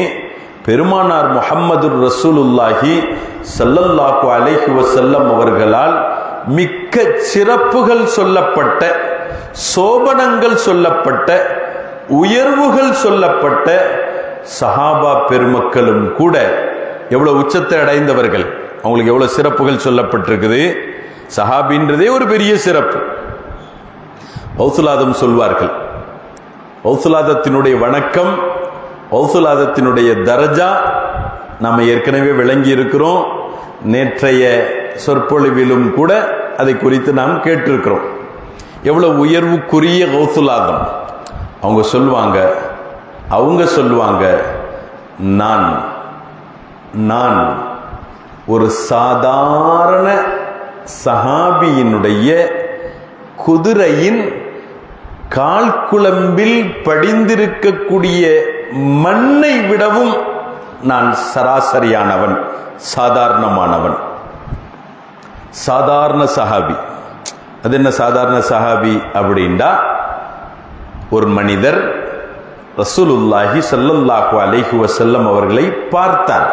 [SPEAKER 1] பெருமானார் முஹம்மது ரசூலுல்லாஹி ஸல்லல்லாஹு அலைஹி வஸல்லம் அவர்களால் மிக்க சிறப்புகள் சொல்லப்பட்ட, சோபனங்கள் சொல்லப்பட்ட, உயர்வுகள் சொல்லப்பட்ட சஹாபா பெருமக்களும் கூட எவ்வளவு உச்சத்தை அடைந்தவர்கள், அவங்களுக்கு எவ்வளவு சிறப்புகள் சொல்லப்பட்டிருக்குது. சஹாபின்றதே ஒரு பெரிய சிறப்பு. கௌசுலாதம் சொல்வார்கள், கௌசுலாதத்தினுடைய வணக்கம், கௌசுலாதத்தினுடைய தரஜா நாம் ஏற்கனவே விளங்கி இருக்கிறோம். நேற்றைய சொற்பொழிவிலும் கூட அதை குறித்து நாம் கேட்டிருக்கிறோம். எவ்வளவு உயர்வுக்குரிய கௌசுலாதம். அவங்க சொல்லுவாங்க, நான் ஒரு சாதாரண சஹாபியினுடைய குதிரையின் கால்குளம்பில் படிந்திருக்கக்கூடிய மண்ணை விடவும் நான் சராசரியானவன், சாதாரணமானவன். சாதாரண சஹாபி. அது என்ன சாதாரண சஹாபி அப்படின்னா, ஒரு மனிதர் ரசூலுல்லாஹி ஸல்லல்லாஹு அலைஹி வஸல்லம் அவர்களை பார்த்தார்,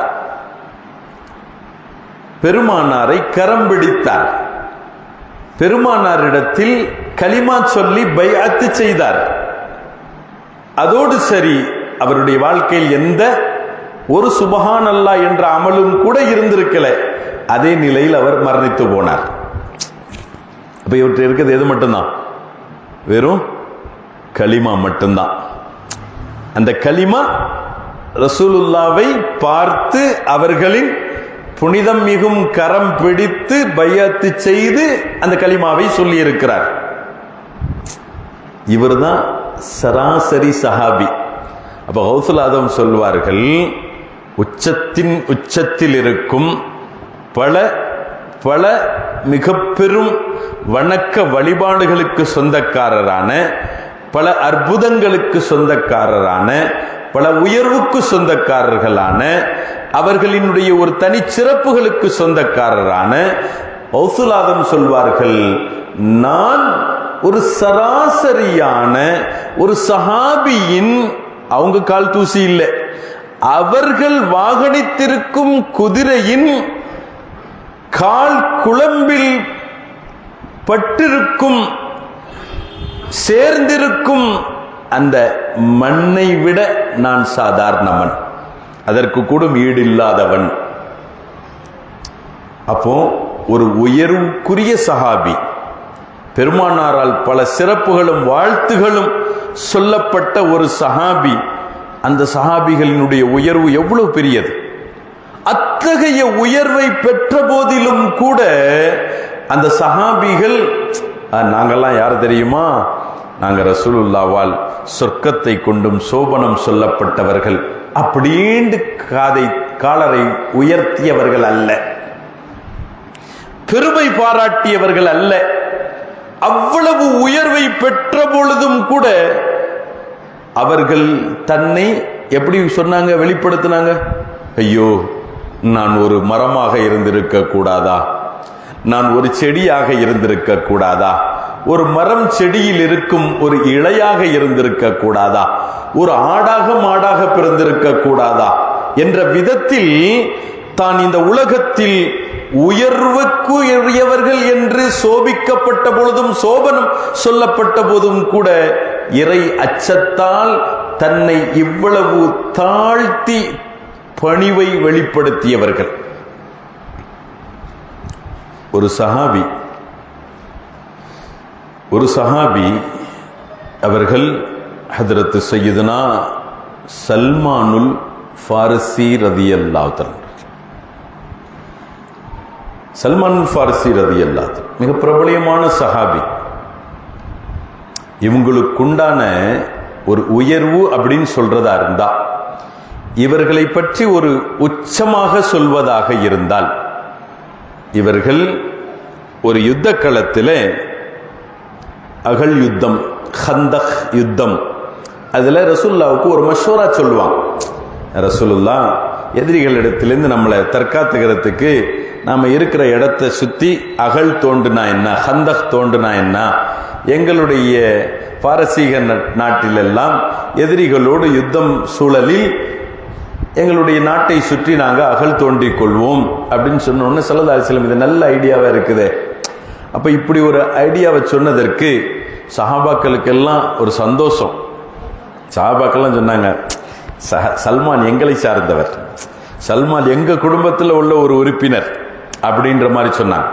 [SPEAKER 1] பெருமானாரை கரம் பிடித்தார், பெருமானாரிடத்தில் கலிமா சொல்லி பைஅத் செய்தார். அதோடு சரி, அவருடைய வாழ்க்கையில் எந்த ஒரு சுபஹான் அல்லாஹ் என்ற அமலும் கூட இருந்திருக்கல. அதே நிலையில் அவர் மரணித்து போனார். அப்ப இவற்றை இருக்கிறது எது மட்டும்தான்? வெறும் கலிமா மட்டும்தான். அந்த கலிமா ரசூலுல்லாவை பார்த்து அவர்களின் புனிதம் மிகும் கரம் பிடித்து பைஅத் செய்து அந்த கலிமாவை சொல்லி இருக்கிறார். இவர்தான் சராசரி சஹாபி. அப்ப கௌசுல் ஆதம் சொல்வார்கள், உச்சத்தில் இருக்கும் பல பல மிக பெரும் வணக்க வழிபாடுகளுக்கு சொந்தக்காரரான, பல அற்புதங்களுக்கு சொந்தக்காரரான, பல உயர்வுக்கு சொந்தக்காரர்களான, அவர்களினுடைய ஒரு தனி சிறப்புகளுக்கு சொந்தக்காரரான கௌசுல் ஆதம் சொல்வார்கள், நான் ஒரு சராசரியான ஒரு சஹாபியின், அவங்க கால் தூசி இல்லை, அவர்கள் வாகனித்திருக்கும் குதிரையின் கால் குளம்பில் பட்டிருக்கும், சேர்ந்திருக்கும் அந்த மண்ணை விட நான் சாதாரணவன், அதற்கு கூட ஈடு இல்லாதவன். அப்போ ஒரு உயர்வுக்குரிய சஹாபி, பெருமானாரால் பல சிறப்புகளும் வாழ்த்துகளும் சொல்லப்பட்ட ஒரு சஹாபி, அந்த சஹாபிகளினுடைய உயர்வு எவ்வளவு பெரியது. அத்தகைய உயர்வை பெற்ற போதிலும் கூட அந்த சஹாபிகள், நாங்கெல்லாம் யார் தெரியுமா, நாங்க ரசூலுல்லாவால் சொர்க்கத்தை கொண்டும் சோபனம் சொல்லப்பட்டவர்கள் அப்படின்னு காலரை உயர்த்தியவர்கள் அல்ல, பெருமை பாராட்டியவர்கள் அல்ல. அவ்வளவு உயர்வை பெற்ற பொழுதும் கூட அவர்கள் தன்னை எப்படி சொன்னாங்க, வெளிப்படுத்தினாங்க, ஐயோ நான் ஒரு மரமாக இருந்திருக்க கூடாதா, நான் ஒரு செடியாக இருந்திருக்க கூடாதா, ஒரு மரம் செடியில் இருக்கும் ஒரு இலையாக இருந்திருக்க கூடாதா, ஒரு ஆடாக மாடாக பிறந்திருக்க கூடாதா என்ற விதத்தில் தான் இந்த உலகத்தில் உயர்வுக்கு உரியவர்கள் என்று சோபிக்கப்பட்ட பொழுதும், சோபனம் சொல்லப்பட்ட போதும் கூட இறை அச்சத்தால் தன்னை இவ்வளவு தாழ்த்தி பணிவை வெளிப்படுத்தியவர்கள். ஒரு சஹாபி அவர்கள் ஹதரத் சையதுனா சல்மானுல் ஃபாரிசி ரலியல்லாஹு தஆலா. சல்மானுல் ஃபாரிசி ரலியல்லாஹு தஆலா மிக பிரபலியமான சஹாபி. இவங்களுக்குண்டான ஒரு உயர்வு அப்படின்னு சொல்றதா இருந்தா, இவர்களை பற்றி ஒரு உச்சமாக சொல்வதாக இருந்தால், இவர்கள் ஒரு யுத்த களத்தில் அகல் யுத்தம், ஹந்தக் யுத்தம், அதில் ரசூலுல்லாவுக்கு ஒரு மஷூரா சொல்லுவாங்க. ரசூலுல்லா, எதிரிகளிடத்திலிருந்து நம்மளை தற்காத்துக்கிறதுக்கு நாம் இருக்கிற இடத்தை சுற்றி அகல் தோண்டுனா என்ன, ஹந்தக் தோண்டுனா என்ன, எங்களுடைய பாரசீக நாட்டிலெல்லாம் எதிரிகளோடு யுத்தம் சூழலில் எங்களுடைய நாட்டை சுற்றி நாங்கள் அகல் தோண்டிக் கொள்வோம் அப்படின்னு சொன்னோன்னு ஸல்லல்லாஹு அலைஹி வஸல்லம், இது நல்ல ஐடியாவாக இருக்குது. அப்போ இப்படி ஒரு ஐடியாவை சொன்னதற்கு சஹாபாக்களுக்கெல்லாம் ஒரு சந்தோஷம். சஹாபாக்கள்லாம் சொன்னாங்க, சல்மான் எங்களை சார்ந்தவர், சல்மான் எங்கள் குடும்பத்தில் உள்ள ஒரு உறுப்பினர் அப்படின்ற மாதிரி சொன்னாங்க.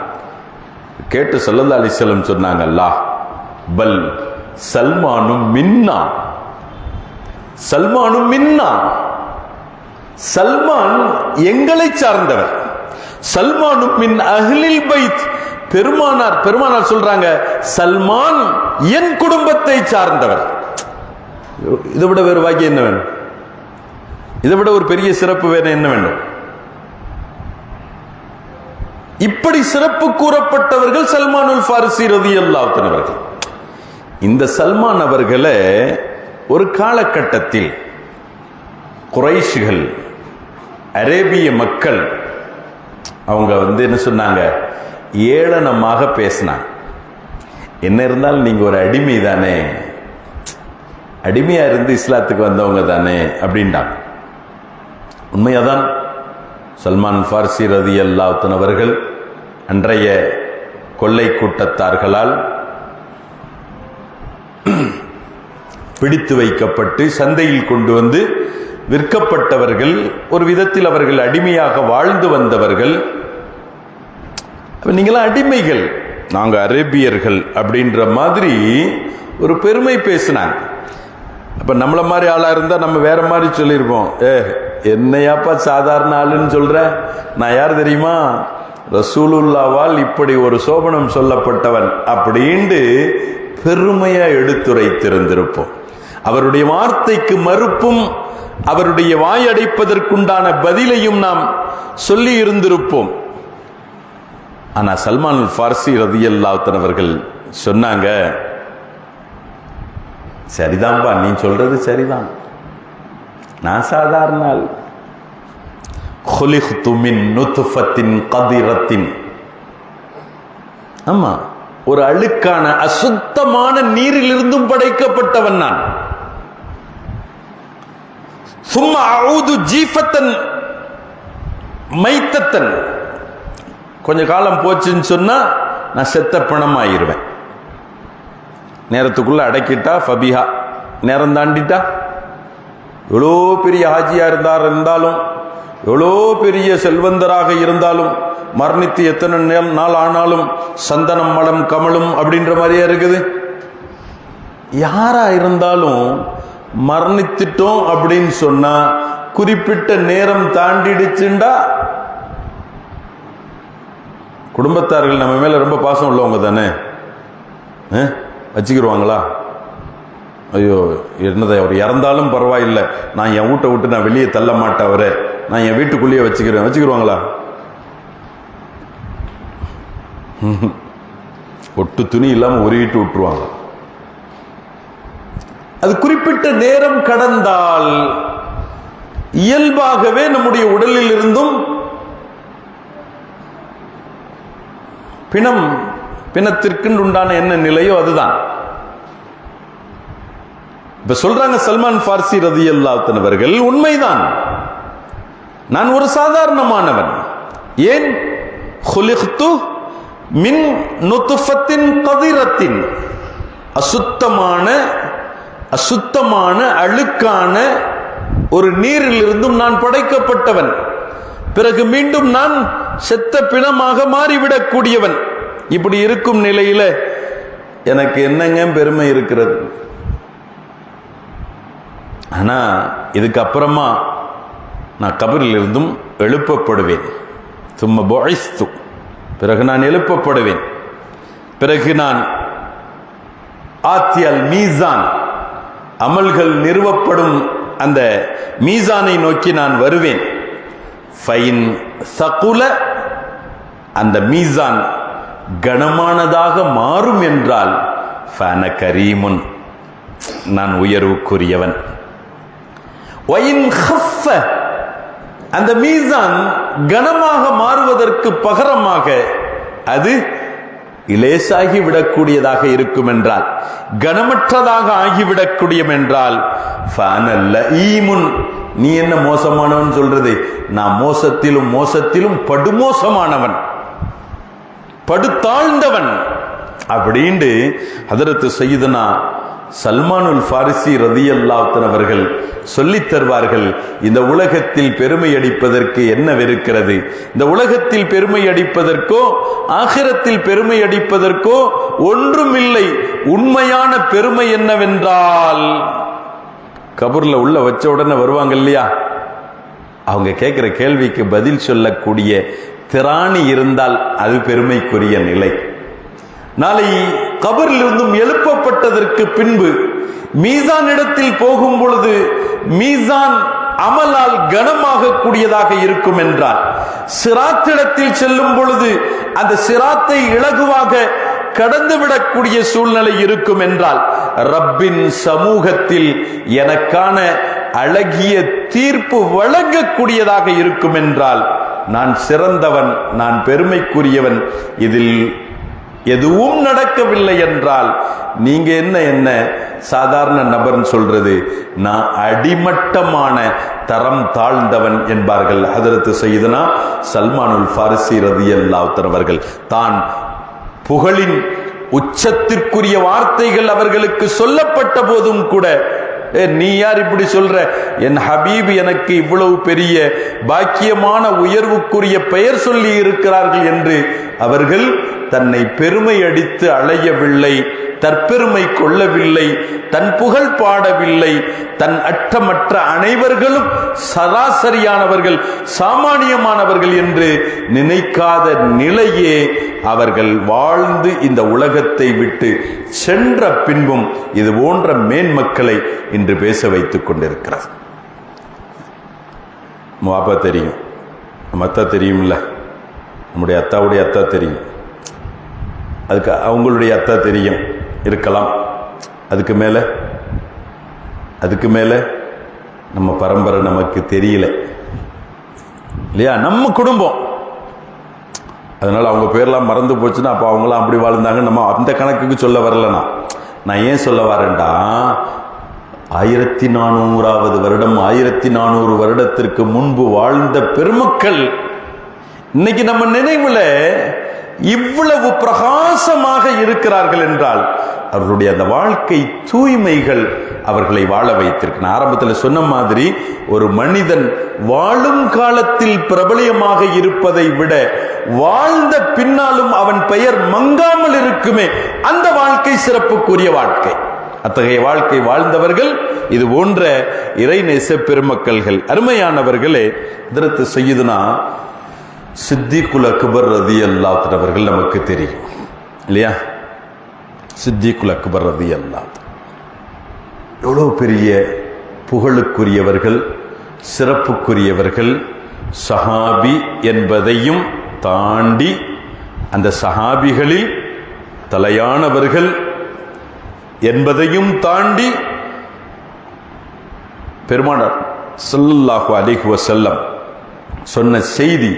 [SPEAKER 1] கேட்டு ஸல்லல்லாஹு அலைஹி வஸல்லம் சொன்னாங்க, லா பல் சல்மானும் மின்னா, சல்மானும் மின்னா, சல்மான் எங்களை சார்ந்தவர், சல்மானும் மின் அஹ்லில் பைத். பெருமானார் சொல்றாங்க, சல்மான் என் குடும்பத்தை சார்ந்தவர். இதை விட வேறு வாக்கியம் என்ன வேணும்? இதை விட ஒரு பெரிய சிறப்பு வேற என்ன வேண்டும்? இப்படி சிறப்பு கூறப்பட்டவர்கள் சல்மானுல் ஃபாரிசி ரலியல்லாஹு அவர்கள். இந்த சல்மான் அவர்களை ஒரு காலகட்டத்தில் குறைஷிகள், அரேபிய மக்கள், அவங்க என்ன சொன்னாங்க, ஏளனமாக பேசினாங்க. என்ன இருந்தாலும் நீங்க ஒரு அடிமை தானே, அடிமையா இருந்து இஸ்லாத்துக்கு வந்தவங்க தானே அப்படின்றாங்க. உண்மையாதான். சல்மான் ஃபாரிசி ரலியல்லாஹு அவர்கள் அன்றைய கொள்ளை கூட்டத்தார்களால் பிடித்து வைக்கப்பட்டு சந்தையில் கொண்டு வந்து விற்கப்பட்டவர்கள். ஒரு விதத்தில் அவர்கள் அடிமையாக வாழ்ந்து வந்தவர்கள். நீங்களாம் அடிமைகள், நாங்க அரேபியர்கள் அப்படின்ற மாதிரி ஒரு பெருமை பேசினாங்க. அப்ப நம்மள மாதிரி ஆளா இருந்தா நம்ம வேற மாதிரி சொல்லியிருப்போம். என்னையாப்பா சாதாரண ஆளுன்னு சொல்ற, நான் யார் தெரியுமா, ரசூலுல்லாவால் இப்படி ஒரு சோபனம் சொல்லப்பட்டவன் அப்படின்னு பெருமையா எடுத்துரைத்திருந்திருப்போம். அவருடைய வார்த்தைக்கு மறுப்பும் அவருடைய வாயடைப்பதற்குண்டான பதிலையும் நாம் சொல்லி இருந்திருப்போம். ஆனா சல்மான் ஃபாரிசி ரலியல்லாஹு அவர்கள் சொன்னாங்க, சரிதான்பா, நீ சொல்றது சரிதான், நான் சாதாரண ஆள். خُلِقْتُ مِنْ نُطْفَةٍ قَذِرَةٍ. ஆமா, ஒரு அழுக்கான அசுத்தமான நீரிலிருந்தும் படைக்கப்பட்டவன் நான். ثُمَّ أَعُودُ جِيفَةً مَيْتَةً. கொஞ்ச காலம் போச்சுன்னு சொன்னா நான் செத்த பிணமாயிருவேன். நேரத்துக்குள்ள அடக்கிட்டா ஃபபிஹா, நேரம் தாண்டிட்டா, எவ்வளோ பெரிய ஹாஜியா இருந்தாலும், எவ்வளோ பெரிய செல்வந்தராக இருந்தாலும், மரணித்து எத்தனை நாள் ஆனாலும் சந்தனம் மலம் கமலும் அப்படின்ற மாதிரியா இருக்குது. யாரா இருந்தாலும் மரணித்துட்டோம் அப்படின்னு சொன்னா குறிப்பிட்ட நேரம் தாண்டிடுச்சுண்டா குடும்பத்தார்கள் நம்ம மேல ரொம்ப பாசம் உள்ளவங்க தானே, வச்சுக்கிடுவாங்களா? ஐயோ என்னதை, அவர் இறந்தாலும் பரவாயில்லை, நான் என் வீட்டை விட்டு நான் வெளியே தள்ள மாட்டேன், அவரை நான் என் வீட்டுக்குள்ளேயே வச்சுக்கிடுவாங்களா? ஒட்டு துணி இல்லாம உருவிட்டு விட்டுருவாங்க. அது குறிப்பிட்ட நேரம் கடந்தால் இயல்பாகவே நம்முடைய உடலில் இருந்தும் பிணத்திற்கு உண்டான என்ன நிலையோ அதுதான். இப்ப சொல்றாங்க சல்மான் ஃபாரிசி ரலியல்லாஹு அவர்கள், உண்மைதான், நான் ஒரு சாதாரணமானவன். ஏன்? குலிக்து மின் நுத்ஃபத்தின் கதிரத்தின், அசுத்தமான அழுக்கான ஒரு நீரிலிருந்தும் நான் படைக்கப்பட்டவன். பிறகு மீண்டும் நான் செத்த பிணமாக மாறிவிடக்கூடியவன். இப்படி இருக்கும் நிலையில எனக்கு என்னங்க பெருமை இருக்கிறது? ஆனா இதுக்கப்புறமா நான் கபரில் இருந்தும் எழுப்பப்படுவேன். சும்ம புஇஸ்து, பிறகு நான் எழுப்பப்படுவேன். பிறகு நான் ஆத்தியல் மீசான், அமல்கள் நிறுவப்படும் அந்த மீசானை நோக்கி நான் வருவேன். ஃபைன் சகுல, அந்த மீசான் கனமானதாக மாறும் என்றால் ஃபன கரீமுன், நான் உயர்வுக்குரியவன். வயின் ஹஃப, அந்த மீசான் கனமாக மாறுவதற்கு பகரமாக அது இலேசாகி விடக்கூடியதாக இருக்கும் என்றால், கனமற்றதாக ஆகிவிடக்கூடிய என்றால் ஃபனல்ல ஈமுன், நீ என்ன மோசமானவன் சொல்றது? நான் மோசத்திலும் படுமோசமானவன், படுத்தாழ்ந்தவன் அப்படின்ட்டு ஹதரத் சையதுனா சல்மானுல் ஃபாரிசி ரலியல்லாஹு அன்ஹு அவர்கள் சொல்லித் தருவார்கள். இந்த உலகத்தில் பெருமை அடிப்பதற்கு என்னவிருக்கிறது? இந்த உலகத்தில் பெருமை அடிப்பதற்கோ ஆகிரத்தில் பெருமை அடிப்பதற்கோ ஒன்றுமில்லை. உண்மையான பெருமை என்னவென்றால், கபூர்ல உள்ள வச்ச உடனே வருவாங்க இல்லையா, அவங்க கேட்கிற கேள்விக்கு பதில் சொல்லக்கூடிய திராணி இருந்தால் அது பெருமைக்குரிய நிலை. நாளை கபரிலிருந்தும் எழுப்பப்பட்டதற்கு பின்பு மீசான் இடத்தில் போகும் பொழுது மீசான் அமலால் கனமாக கூடியதாக இருக்கும் என்றால், சிராத்திடத்தில் செல்லும் பொழுது அந்த சிராத்தை இலகுவாக கடந்துவிடக்கூடிய சூழ்நிலை இருக்கும் என்றால், ரப்பின் சமூகத்தில் எனக்கான அழகிய தீர்ப்பு வழங்கக்கூடியதாக இருக்கும் என்றால், நான் சிறந்தவன், நான் பெருமைக்குரியவன். இதில் எதுவும் நடக்கவில்லை என்றால் நீங்க என்ன சாதாரண நபர்னு சொல்றது? நான் அடிமட்டமான தரம் தாழ்ந்தவன் என்பார்கள் ஹதரத் சையதுனா சல்மானுல் ஃபாரிசி ரலியல்லாஹு அன்ஹு அவர்கள். தான் புகழின் உச்சத்திற்குரிய வார்த்தைகள் அவர்களுக்கு சொல்லப்பட்ட போதும் கூட, நீ யார் இப்படி சொல்ற? என் ஹபீப் எனக்கு இவ்வளவு பெரிய பாக்கியமான உயர்வுக்குரிய பெயர் சொல்லி இருக்கிறார்கள் என்று அவர்கள் தன்னை பெருமை அடித்து அலையவில்லை, தற்பெருமை கொள்ளவில்லை, தன் புகழ் பாடவில்லை. தன் அற்றமற்ற அனைவர்களும் சராசரியானவர்கள், சாமானியமானவர்கள் என்று நினைக்காத நிலையே அவர்கள் வாழ்ந்து இந்த உலகத்தை விட்டு சென்ற பின்பும் இது போன்ற மேன்மக்களை இன்று பேச வைத்துக் கொண்டிருக்கிறார். வாப்பா தெரியும், நம்ம அத்தா தெரியும்ல, நம்முடைய அத்தாவுடைய அத்தா தெரியும், அதுக்கு அவங்களுடைய அத்தா தெரியும் இருக்கலாம். அதுக்கு மேலே நம்ம பரம்பரை நமக்கு தெரியல இல்லையா, நம்ம குடும்பம். அதனால அவங்க பேர்லாம் மறந்து போச்சுன்னா அப்போ அவங்களாம் அப்படி வாழ்ந்தாங்க, நம்ம அந்த கணக்குக்கு சொல்ல வரலனா. நான் ஏன் சொல்ல வரேன்டா, 1400வது வருடம், 1400 வருடத்திற்கு முன்பு வாழ்ந்த பெருமக்கள் இன்னைக்கு நம்ம நினைவுல இவ்வளவு பிரகாசமாக இருக்கிறார்கள் என்றால் அவர்களுடைய அந்த வாழ்க்கை தூய்மைகள் அவர்களை வாழ வைத்திருக்கு. நான் ஆரம்பத்தில் சொன்ன மாதிரி, ஒரு மனிதன் வாழும் காலத்தில் பிரபலியமாக இருப்பதை விட வாழ்ந்த பின்னாலும் அவன் பெயர் மங்காமல் இருக்குமே, அந்த வாழ்க்கை சிறப்புக்குரிய வாழ்க்கை. அத்தகைய வாழ்க்கை வாழ்ந்தவர்கள் இது போன்ற இறைநேச பெருமக்கள்கள். அருமையானவர்களே, ஹதரத் சையதுனா சித்திகுல் அக்பர் ரலியல்லாஹு அன்ஹு அவர்கள் நமக்கு தெரியும் இல்லையா. சித்திகுல் அக்பர் ரலியல்லாஹு அன்ஹு எவ்வளவு பெரிய புகழுக்குரியவர்கள், சிறப்புக்குரியவர்கள், சஹாபி என்பதையும் தாண்டி அந்த சஹாபிகளில் தலையானவர்கள் என்பதையும் தாண்டி பெருமானார் ஸல்லல்லாஹு அலைஹி வஸல்லம் சொன்ன செய்தி,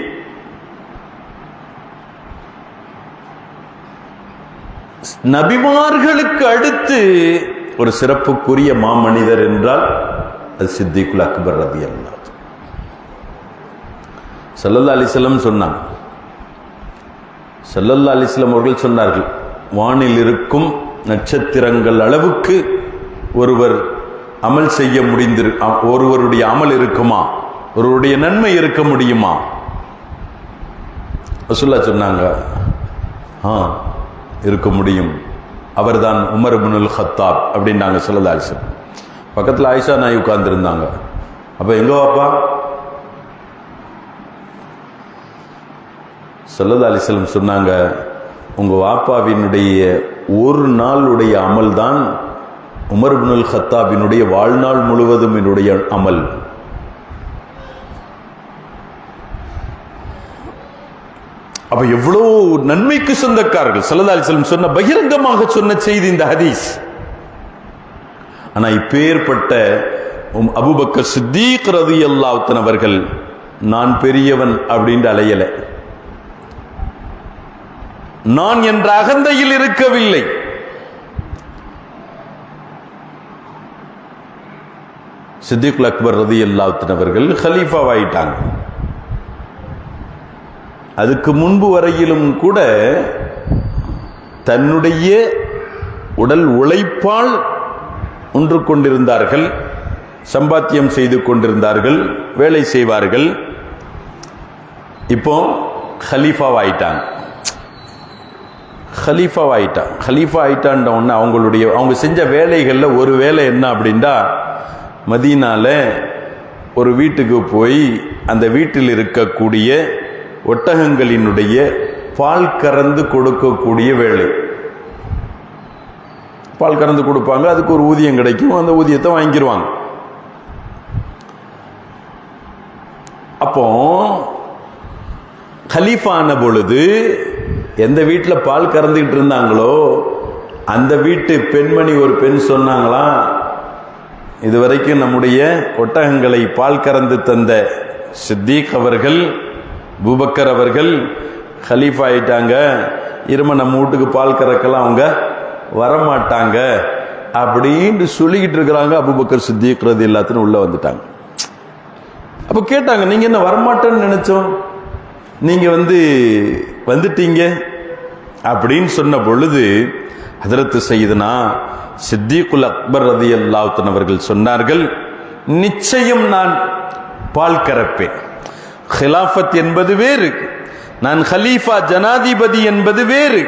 [SPEAKER 1] நபிமார்களுக்கு அடுத்து ஒரு சிறப்புக்குரிய மாமனிதர் என்றால் அது சித்திகுல் அக்பர் ரலியல்லாஹு அன்ஹு. ஸல்லல்லாஹு அலைஹி வஸல்லம் சொன்னாங்க, ஸல்லல்லாஹு அலைஹி வஸல்லம் அவர்கள் சொன்னார்கள், வானில் இருக்கும் நட்சத்திரங்கள் அளவுக்கு ஒருவர் அமல் செய்ய ஒருவருடைய அமல் இருக்குமா, ஒருவருடைய நன்மை இருக்க முடியுமா? ரசூலுல்லாஹ் சொன்னாங்க, இருக்க முடியும். அவர்தான் உமர் இப்னுல் கத்தாப் அப்படின்னாங்க ஸல்லல்லாஹு அலைஹி வஸல்லம். பக்கத்தில் ஆயிஷா நாய் உட்கார்ந்துருந்தாங்க. அப்போ எங்க வாப்பா? ஸல்லல்லாஹு அலைஹி வஸல்லம் சொன்னாங்க, உங்க வாப்பாவினுடைய ஒரு நாளுடைய அமல் தான் உமர் இப்னுல் கத்தாபினுடைய வாழ்நாள் முழுவதும் என்னுடைய அமல். அப்ப எவ்வளவு நன்மைக்கு சொந்தக்காரர்கள். ஸல்லல்லாஹு அலைஹி வஸல்லம் சொன்ன பகிரங்கமாக சொன்ன செய்தி இந்த ஹதீஸ். ஆனா இப்பேற்பட்ட அபூபக்கர் சித்தீக் ரலியல்லாஹு அன்ஹு அவர்கள் நான் பெரியவன் அப்படின்னு அலையல, நான் என்ற அகந்தையில் இருக்கவில்லை. சித்திகுல் அக்பர் ரலியல்லாஹு அன்ஹு அவர்கள் கலீஃபாவாயிட்டாங்க. அதுக்கு முன்பு வரையிலும் கூட தன்னுடைய உடல் உழைப்பால் ஒன்று கொண்டிருந்தார்கள், சம்பாத்தியம் செய்து கொண்டிருந்தார்கள், வேலை செய்வார்கள். இப்போ கலீஃபாவாயிட்டாங்க. கலீஃபா ஆயிட்டான்ற உடனே அவங்க செஞ்ச வேலைகளில் ஒரு வேலை என்ன அப்படின்னா, மதீனால ஒரு வீட்டுக்கு போய் அந்த வீட்டில் இருக்கக்கூடிய ஒட்டகங்களினுடைய பால் கறந்து கொடுக்கக்கூடிய வேலை. பால் கறந்து கொடுப்பாங்க, அதுக்கு ஒரு ஊதியம் கிடைக்கும், அந்த ஊதியத்தை வாங்கிடுவாங்க. அப்போ கலீஃபான பொழுது எந்த வீட்டில் பால் கறந்துக்கிட்டு இருந்தாங்களோ அந்த வீட்டு பெண்மணி ஒரு பெண் சொன்னாங்களாம், இதுவரைக்கும் நம்முடைய ஒட்டகங்களை பால் கறந்து தந்த சித்தீக் அவர்கள், அபூபக்கர் அவர்கள் கலீஃபா ஆயிட்டாங்க, இரும நம்ம வீட்டுக்கு பால் கறக்கலாம் அவங்க வரமாட்டாங்க அப்படின்னு சொல்லிக்கிட்டு இருக்கிறாங்க. அபூபக்கர் சித்தீக் ரலியல்லாஹு உள்ள வந்துட்டாங்க. அப்போ கேட்டாங்க, நீங்க என்ன வரமாட்டேன்னு நினைச்சோம், நீங்க வந்துட்டீங்க அப்படின்னு சொன்ன பொழுது ஹஜ்ரத் சய்யிதுனா சித்தீகுல் அக்பர் ரலியல்லாஹு அன்ஹு அவர்கள் சொன்னார்கள், நிச்சயம் நான் பால் கறப்பேன். ஹிலாஃபத் என்பது வேறு, நான் கலீஃபா ஜனாதிபதி என்பது வேறு.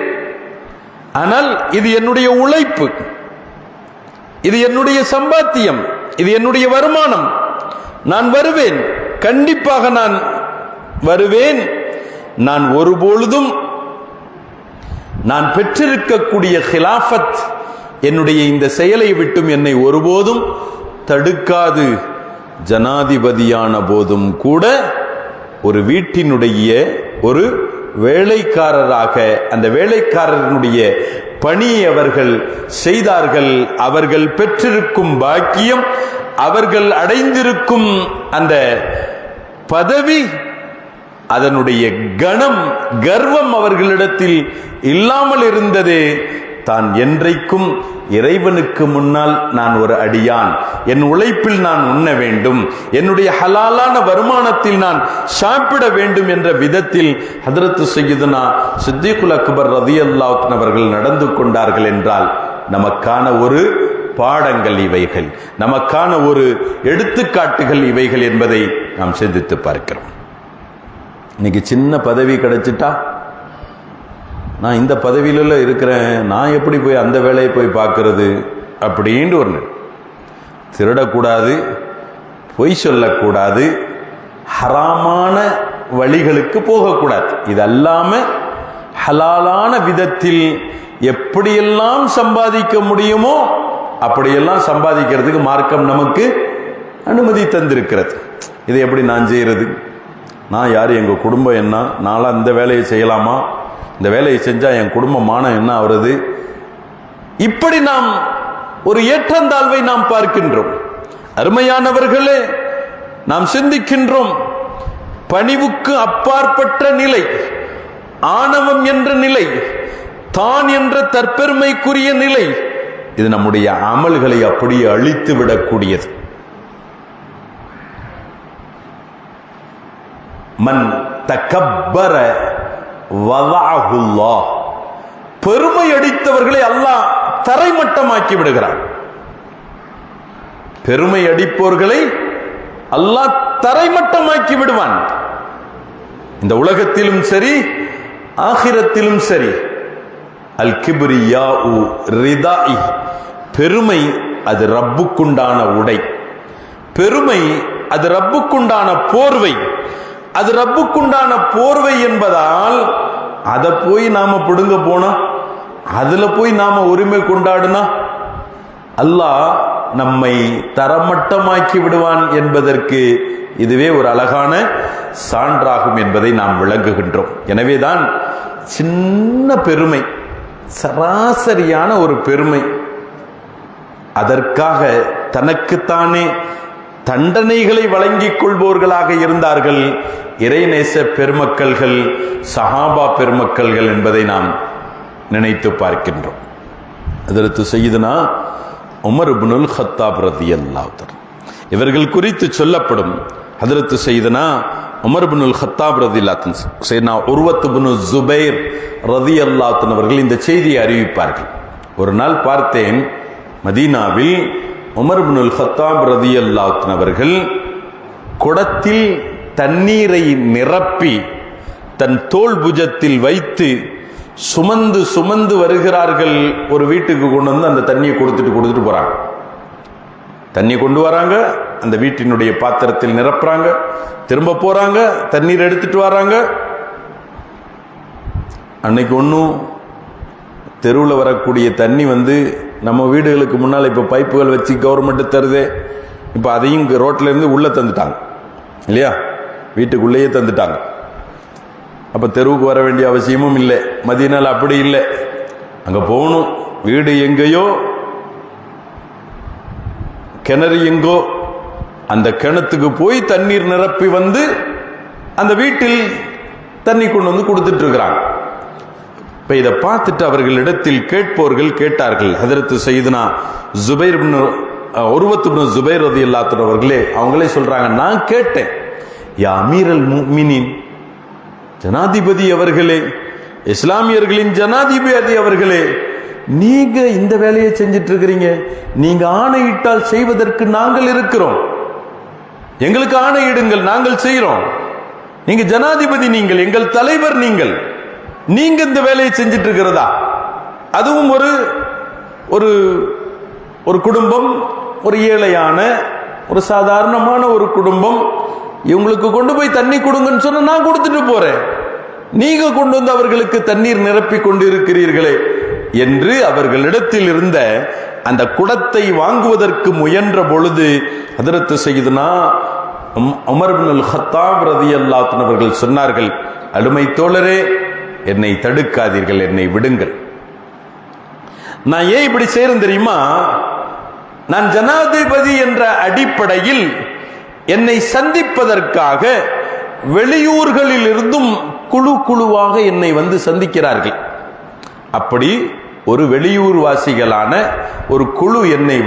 [SPEAKER 1] ஆனால் இது என்னுடைய உழைப்பு, இது என்னுடைய சம்பாத்தியம், இது என்னுடைய வருமானம். நான் வருவேன், கண்டிப்பாக நான் வருவேன். நான் ஒருபொழுதும் நான் பெற்றிருக்கக்கூடிய ஹிலாஃபத் என்னுடைய இந்த செயலை விட்டும் என்னை ஒருபோதும் தடுக்காது. ஜனாதிபதியான போதும் கூட ஒரு வீட்டினுடைய ஒரு வேலைக்காரராக அந்த வேலைக்காரனுடைய பணியை அவர்கள் செய்தார்கள். அவர்கள் பெற்றிருக்கும் பாக்கியம், அவர்கள் அடைந்திருக்கும் அந்த பதவி, அதனுடைய கணம், கர்வம் அவர்களிடத்தில் இல்லாமல் இருந்தது. தான் என்றைக்கும் இறைவனுக்கு முன்னால் நான் ஒரு அடியான், என் உழைப்பில் நான் உண்ண வேண்டும், என்னுடைய ஹலாலான வருமானத்தில் நான் சாப்பிட வேண்டும் என்ற விதத்தில் ஹஜ்ரத் சய்யிதுனா சித்தீகுல் அக்பர் ரலியல்லாஹு அன்ஹு அவர்கள் நடந்து கொண்டார்கள் என்றால் நமக்கான ஒரு பாடங்கள் இவைகள், நமக்கான ஒரு எடுத்துக்காட்டுகள் இவைகள் என்பதை நாம் சிந்தித்து பார்க்கிறோம். இன்னைக்கு சின்ன பதவி கிடைச்சிட்டா, நான் இந்த பதவியில இருக்கிறேன், நான் எப்படி போய் அந்த வேலையை போய் பார்க்கறது அப்படின்னு ஒன்று. திருடக்கூடாது, பொய் சொல்லக்கூடாது, ஹராமான வழிகளுக்கு போகக்கூடாது. இதல்லாம ஹலாலான விதத்தில் எப்படியெல்லாம் சம்பாதிக்க முடியுமோ அப்படியெல்லாம் சம்பாதிக்கிறதுக்கு மார்க்கம் நமக்கு அனுமதி தந்திருக்கிறது. இதை எப்படி நான் செய்யறது? நான் யார், எங்கள் குடும்பம் என்ன, நான்லாம் இந்த வேலையை செய்யலாமா, இந்த வேலையை செஞ்சா என் குடும்பமான என்ன ஆகிறது? இப்படி நாம் ஒரு ஏற்றந்தாழ்வை நாம் பார்க்கின்றோம். அருமையானவர்களே, நாம் சிந்திக்கின்றோம், பணிவுக்கு அப்பாற்பட்ட நிலை, ஆணவம் என்ற நிலை, தான் என்ற தற்பெருமைக்குரிய நிலை, இது நம்முடைய அமல்களை அப்படியே அழித்து விடக்கூடியது. மன் தக்கப்பர வதஅஹுல்லாஹ், பெருமை அடித்தவர்களை அல்லாஹ் தரைமட்டமாக்கி விடுகிறான். பெருமை அடிப்போர்களை அல்லாஹ் தரைமட்டமாக்கி விடுவான். இந்த உலகத்திலும் சரி ஆகிரத்திலும் சரி. அல் கிப்ரியாஉ ரிதாஇ, பெருமை அது ரப்புக்குண்டான உடை, பெருமை அது ரப்புக்குண்டான போர்வை. அது ரப்புக்குண்டான போர்வை என்பதால் அதை போய் நாம பிடுங்க போனா, அதுல போய் நாம உரிமை கொண்டாடுனா அல்லாஹ் நம்மை தரமட்டமாக்கி விடுவான் என்பதற்கு இதுவே ஒரு அழகான சான்றாகும் என்பதை நாம் விளங்குகின்றோம். எனவேதான் சின்ன பெருமை, சராசரியான ஒரு பெருமை, அதற்காக தனக்குத்தானே தண்டனைகளை வழங்கிக் கொள்வோர்களாக இருந்தார்கள் இறைநேச பெருமக்கள்கள், சஹாபா பெருமக்கள்கள் என்பதை நாம் நினைத்து பார்க்கின்றோம். அதற்கு சய்யிதுனா உமர் இப்னுல் கத்தாப் ரலியல்லாஹு தஆலா இவர்கள் குறித்து சொல்லப்படும். ஹஜ்ரத் சய்யிதுனா உமர் இப்னுல் கத்தாப் ரலியல்லாஹு தஆலா, சய்யிதுனா உர்வத் இப்னு ஜுபைர் ரலியல்லாஹு தஆலா அவர்கள் இந்த செய்தியை அறிவிப்பார்கள். ஒரு நாள் பார்த்தேன், மதீனாவில் உமர் இப்னுல் கத்தாப் ரலியல்லாஹு தஆலா அவர்கள் குடத்தில் தண்ணீரை நிரப்பி தன் தோள் புஜத்தில் வைத்து சுமந்து சுமந்து வருகிறார்கள். ஒரு வீட்டுக்கு கொண்டு வந்து அந்த தண்ணியை கொடுத்துட்டு போறாங்க. தண்ணி கொண்டு வராங்க, அந்த வீட்டினுடைய பாத்திரத்தில் நிரப்புறாங்க, திரும்ப போறாங்க, தண்ணீர் எடுத்துட்டு வராங்க. அன்னைக்கு ஒன்றும் தெருவில் வரக்கூடிய தண்ணி நம்ம வீடுகளுக்கு முன்னால் இப்போ பைப்புகள் வச்சு கவர்மெண்ட் தருதே, இப்போ அதையும் ரோட்ல இருந்து உள்ள தந்துட்டாங்க இல்லையா, வீட்டுக்குள்ளேயே தந்துட்டாங்க. அப்போ தெருவுக்கு வர வேண்டிய அவசியமும் இல்லை. மதீனால அப்படி இல்லை, அங்கே போகணும். வீடு எங்கேயோ, கிணறு எங்கோ, அந்த கிணத்துக்கு போய் தண்ணீர் நிரப்பி அந்த வீட்டில் தண்ணி கொண்டு வந்து கொடுத்துட்டு இருக்கிறாங்க. இப்போ இதை பார்த்துட்டு அவர்களிடத்தில் கேட்போர்கள் கேட்டார்கள். ஹஜ்ரத் சய்யிதுனா ஜுபைர் இப்னு உர்வத் இப்னு ஜுபைர் ரலியல்லாஹு அன்ஹு அவர்களே, அவங்களே சொல்றாங்க, நான் கேட்டேன், யா அமீரல் முஃமினீன், ஜனாதிபதி அவர்களே, இஸ்லாமியர்களின் ஜனாதிபதி அவர்களே, நீங்க இந்த வேலையை செஞ்சிட்டு இருக்கிறீங்க, நீங்க ஆணையிட்டால் செய்வதற்கு நாங்கள் இருக்கிறோம், எங்களுக்கு ஆணையிடுங்கள், நாங்கள் செய்கிறோம். நீங்க ஜனாதிபதி, நீங்கள் எங்கள் தலைவர், நீங்க இந்த வேலையை செஞ்சிட்டு இருக்கிறதா? அதுவும் ஒரு ஒரு குடும்பம், ஒரு ஏழையான ஒரு சாதாரணமான ஒரு குடும்பம், இவங்களுக்கு கொண்டு போய் தண்ணி கொடுங்கன்னு சொன்ன நான் கொடுத்துட்டு போறேன், நீங்க கொண்டு வந்து அவர்களுக்கு தண்ணீர் நிரப்பி கொண்டு இருக்கிறீர்களே என்று அவர்களிடத்தில் இருந்த அந்த குடத்தை வாங்குவதற்கு முயன்ற பொழுது ஹஜ்ரத் சய்யிதுனா உமர் இப்னுல் கத்தாப் ரலியல்லாஹு அன்ஹு அவர்கள் சொன்னார்கள், அருமை தோழரே, என்னை தடுக்காதீர்கள், என்னை விடுங்கள். நான் ஏன் இப்படி செய்யறேன் தெரியுமா? நான் ஜனாதிபதி என்ற அடிப்படையில் என்னை சந்திப்பதற்காக வெளியூர்களில் இருந்தும் குழு குழுவாக என்னை சந்திக்கிறார்கள். அப்படி ஒரு வெளியூர் வாசிகளான ஒரு குழு என்னை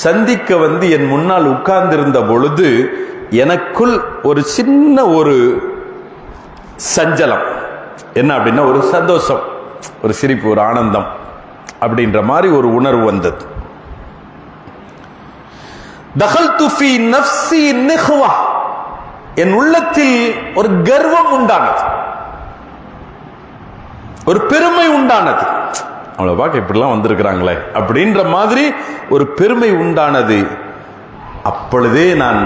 [SPEAKER 1] சந்திக்க என் முன்னால் உட்கார்ந்திருந்த பொழுது எனக்குள் ஒரு சின்ன ஒரு சஞ்சலம், என்ன அப்படின்னா ஒரு சந்தோஷம், ஒரு சிரிப்பு, ஒரு ஆனந்தம் அப்படின்ற மாதிரி ஒரு உணர்வு வந்தது. தகல்து ஃபீ நஃப்ஸி நிஹ்வா, என் உள்ளத்தில் ஒரு கர்வம் உண்டானது, ஒரு பெருமை உண்டானது. அவளை பார்க்க இப்படிலாம் வந்திருக்கிறாங்களே அப்படின்ற மாதிரி ஒரு பெருமை உண்டானது. அப்பொழுதே நான்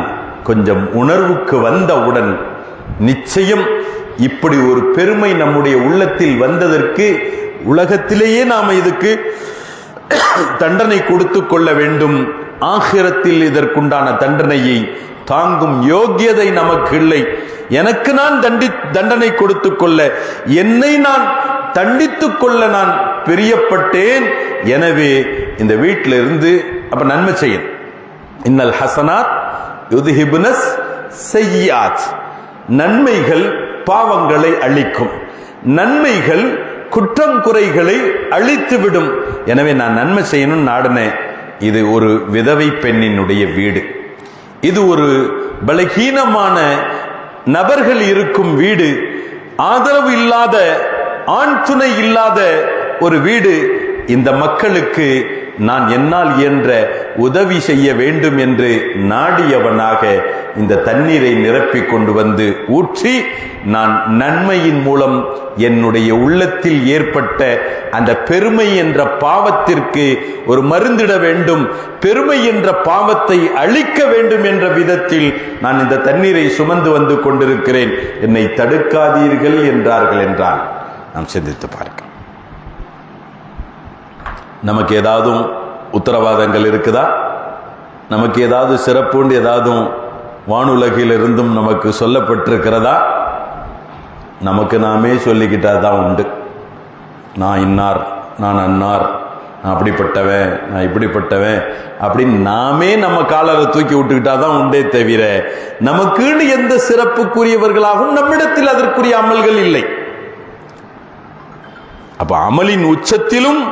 [SPEAKER 1] கொஞ்சம் உணர்வுக்கு வந்தவுடன், நிச்சயம் இப்படி ஒரு பெருமை நம்முடைய உள்ளத்தில் வந்ததற்கு உலகத்திலேயே நாம இதுக்கு தண்டனை கொடுத்து கொள்ள வேண்டும், ஆகிரத்தில் இதற்குண்டான தண்டனையை தாங்கும் யோக்கியதை நமக்கு இல்லை, எனக்கு நான் தண்டனை கொடுத்து கொள்ள, என்னை நான் தண்டித்துக் கொள்ள நான் பிரியப்பட்டேன். எனவே இந்த வீட்டில இருந்து அப்ப நன்மை செய்யும். இன்னல் ஹசனாத் யுத்ஹிபுனஸ் ஸய்யிஆத், நன்மைகள் பாவங்களை அழிக்கும், நன்மைகள் குற்றம் குறைகளை அழித்துவிடும். எனவே நான் நன்மை செய்யணும் நாடுனேன். இது ஒரு விதவை பெண்ணினுடைய வீடு, இது ஒரு பலகீனமான நபர்கள் இருக்கும் வீடு. ஆதரவு இல்லாத, ஆண் துணை இல்லாத ஒரு வீடு. இந்த மக்களுக்கு நான் என்னால் இயன்ற உதவி செய்ய வேண்டும் என்று நாடியவனாக இந்த தண்ணீரை நிரப்பிக் கொண்டு வந்து ஊற்றி, நான் நன்மையின் மூலம் என்னுடைய உள்ளத்தில் ஏற்பட்ட அந்த பெருமை என்ற பாவத்திற்கு ஒரு மருந்திட வேண்டும், பெருமை என்ற பாவத்தை அழிக்க வேண்டும் என்ற விதத்தில் நான் இந்த தண்ணீரை சுமந்து வந்து கொண்டிருக்கிறேன், என்னை தடுக்காதீர்கள் என்றார்கள் என்றால் நாம் சிந்தித்து பார்க்க. நமக்கு ஏதாவது உத்தரவாதங்கள் இருக்குதா? நமக்கு ஏதாவது சிறப்புண்டு ஏதாவது வானுலகிலிருந்தும் நமக்கு சொல்லப்பட்டிருக்கிறதா? நமக்கு நாமே சொல்லிக்கிட்டா தான் உண்டு. நான் இன்னார், நான் அன்னார், நான் அப்படிப்பட்டவன், நான் இப்படிப்பட்டவன் அப்படின்னு நாமே நம்ம காலரை தூக்கி விட்டுக்கிட்டா தான் உண்டே தவிர, நமக்குன்னு எந்த சிறப்புக்குரியவர்களாகவும் நம்மிடத்தில் அதற்குரிய அமல்கள் இல்லை. அப்ப அமலின் உச்சத்திலும்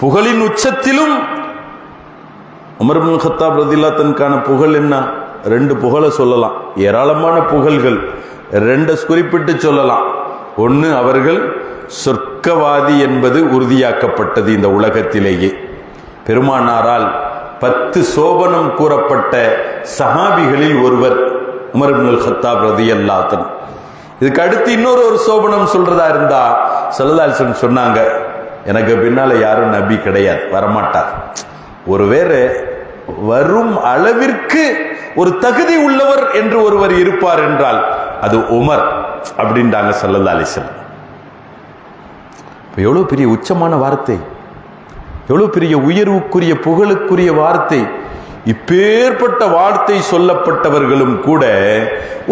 [SPEAKER 1] புகழின் உச்சத்திலும் உமர் இப்னு கத்தாப் ரலியல்லாஹு தன்கான புகழ் என்ன? 2 புகழை சொல்லலாம். ஏராளமான புகழ்கள் 2 குறிப்பிட்டு சொல்லலாம். ஒன்று, அவர்கள் சொர்க்கவாதி என்பது உறுதியாக்கப்பட்டது இந்த உலகத்திலேயே. பெருமானாரால் 10 சோபனம் கூறப்பட்ட சஹாபிகளில் ஒருவர் உமர் இப்னு கத்தாப் ரலியல்லாஹு தஆலா. இதுக்கு அடுத்து இன்னொரு சோபனம் சொல்றதா இருந்தா ஸல்லல்லாஹு அலைஹி வஸல்லம் சொன்னாங்க, எனக்கு பின்னால யாரும் நபி கிடையாது, வரமாட்டார். ஒருவேளை வரும் அளவிற்கு ஒரு தகுதி உள்ளவர் என்று ஒருவர் இருப்பார் என்றால் அது உமர் அப்படின்றாங்க ஸல்லல்லாஹு அலைஹி வஸல்லம். எவ்வளவு பெரிய உச்சமான வார்த்தை, எவ்வளவு பெரிய உயர்வுக்குரிய புகழுக்குரிய வார்த்தை. இப்பேற்பட்ட வார்த்தை சொல்லப்பட்டவர்களும் கூட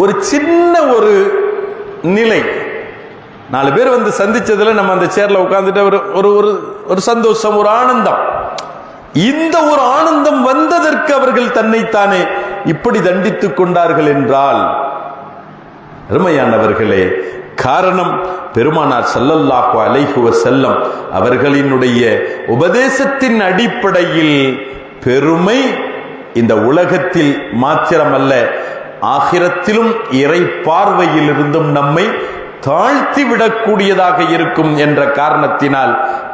[SPEAKER 1] ஒரு சின்ன ஒரு நிலை, 4 பேர் வந்து சந்திச்சதுல நம்ம அந்த சேர்ல உட்கார்ந்துட்டு ஒரு சந்தோஷம், ஒரு ஆனந்தம். இந்த ஒரு ஆனந்தம் வந்ததற்கு அவர்கள் தன்னைத்தானே இப்படி தண்டித்துக் கொண்டார்கள் என்றால் அருமையானவர்களே, காரணம் பெருமானார் ஸல்லல்லாஹு அலைஹி வஸல்லம் அவர்களினுடைய உபதேசத்தின் அடிப்படையில் பெருமை இந்த உலகத்தில் மாத்திரமல்ல, ஆகிரத்திலும் இறை பார்வையில் இருந்தும் நம்மை தாழ்த்தி விடக்கூடியதாக இருக்கும் என்ற காரணத்தினால்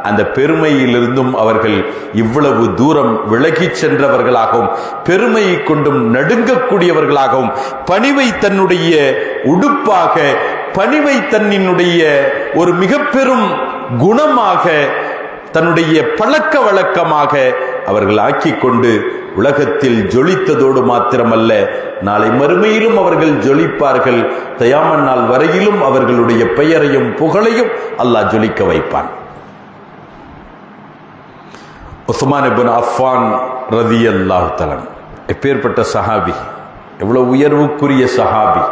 [SPEAKER 1] அந்த பெருமையிலிருந்தும் அவர்கள் இவ்வளவு தூரம் விலகி சென்றவர்களாகவும், பெருமையை கொண்டும் நடுங்கக்கூடியவர்களாகவும், பணிவை தன்னுடைய உடுப்பாக, பணிவை தன்னினுடைய ஒரு மிக பெரும் குணமாக, தன்னுடைய பழக்க வழக்கமாக அவர்கள் ஆக்கிக் கொண்டு உலகத்தில் ஜொலித்ததோடு மாத்திரமல்ல, நாளை மறுமையிலும் அவர்கள் ஜொலிப்பார்கள். கியாமத் நாள் வரையிலும் அவர்களுடைய பெயரையும் புகழையும் அல்லாஹ் ஜொலிக்க வைப்பான். உஸ்மான் இப்னு அஃபான் ரலியல்லாஹு தஆலா எப்பேற்பட்ட சஹாபி, எவ்வளவு உயர்வுக்குரிய சஹாபி.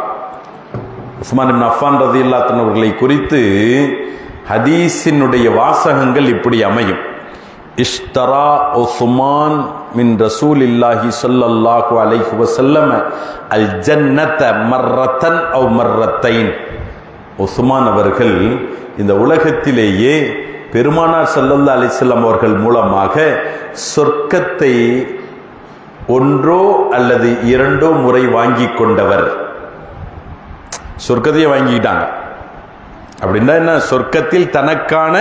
[SPEAKER 1] உஸ்மான் இப்னு அஃபான் ரலியல்லாஹு தஆலா அவர்களை குறித்து ஹதீஸினுடைய வாசகங்கள் இப்படி அமையும். இஷ்தரா உஸ்மான் மின் ரசூலில்லாஹி ஸல்லல்லாஹு அலைஹி வஸல்லம் அல் ஜன்னத மர்ரத்தன் அவ் மர்ரத்தைன். உஸ்மான் அவர்கள் இந்த உலகத்திலேயே பெருமானார் ஸல்லல்லாஹு அலைஹி வஸல்லம் அவர்கள் மூலமாக சொர்க்கத்தை 1 அல்லது 2 முறை வாங்கி கொண்டவர். சொர்க்கத்தையே வாங்கிட்டாங்க அப்படின்னா என்ன? சொர்க்கத்தில் தனக்கான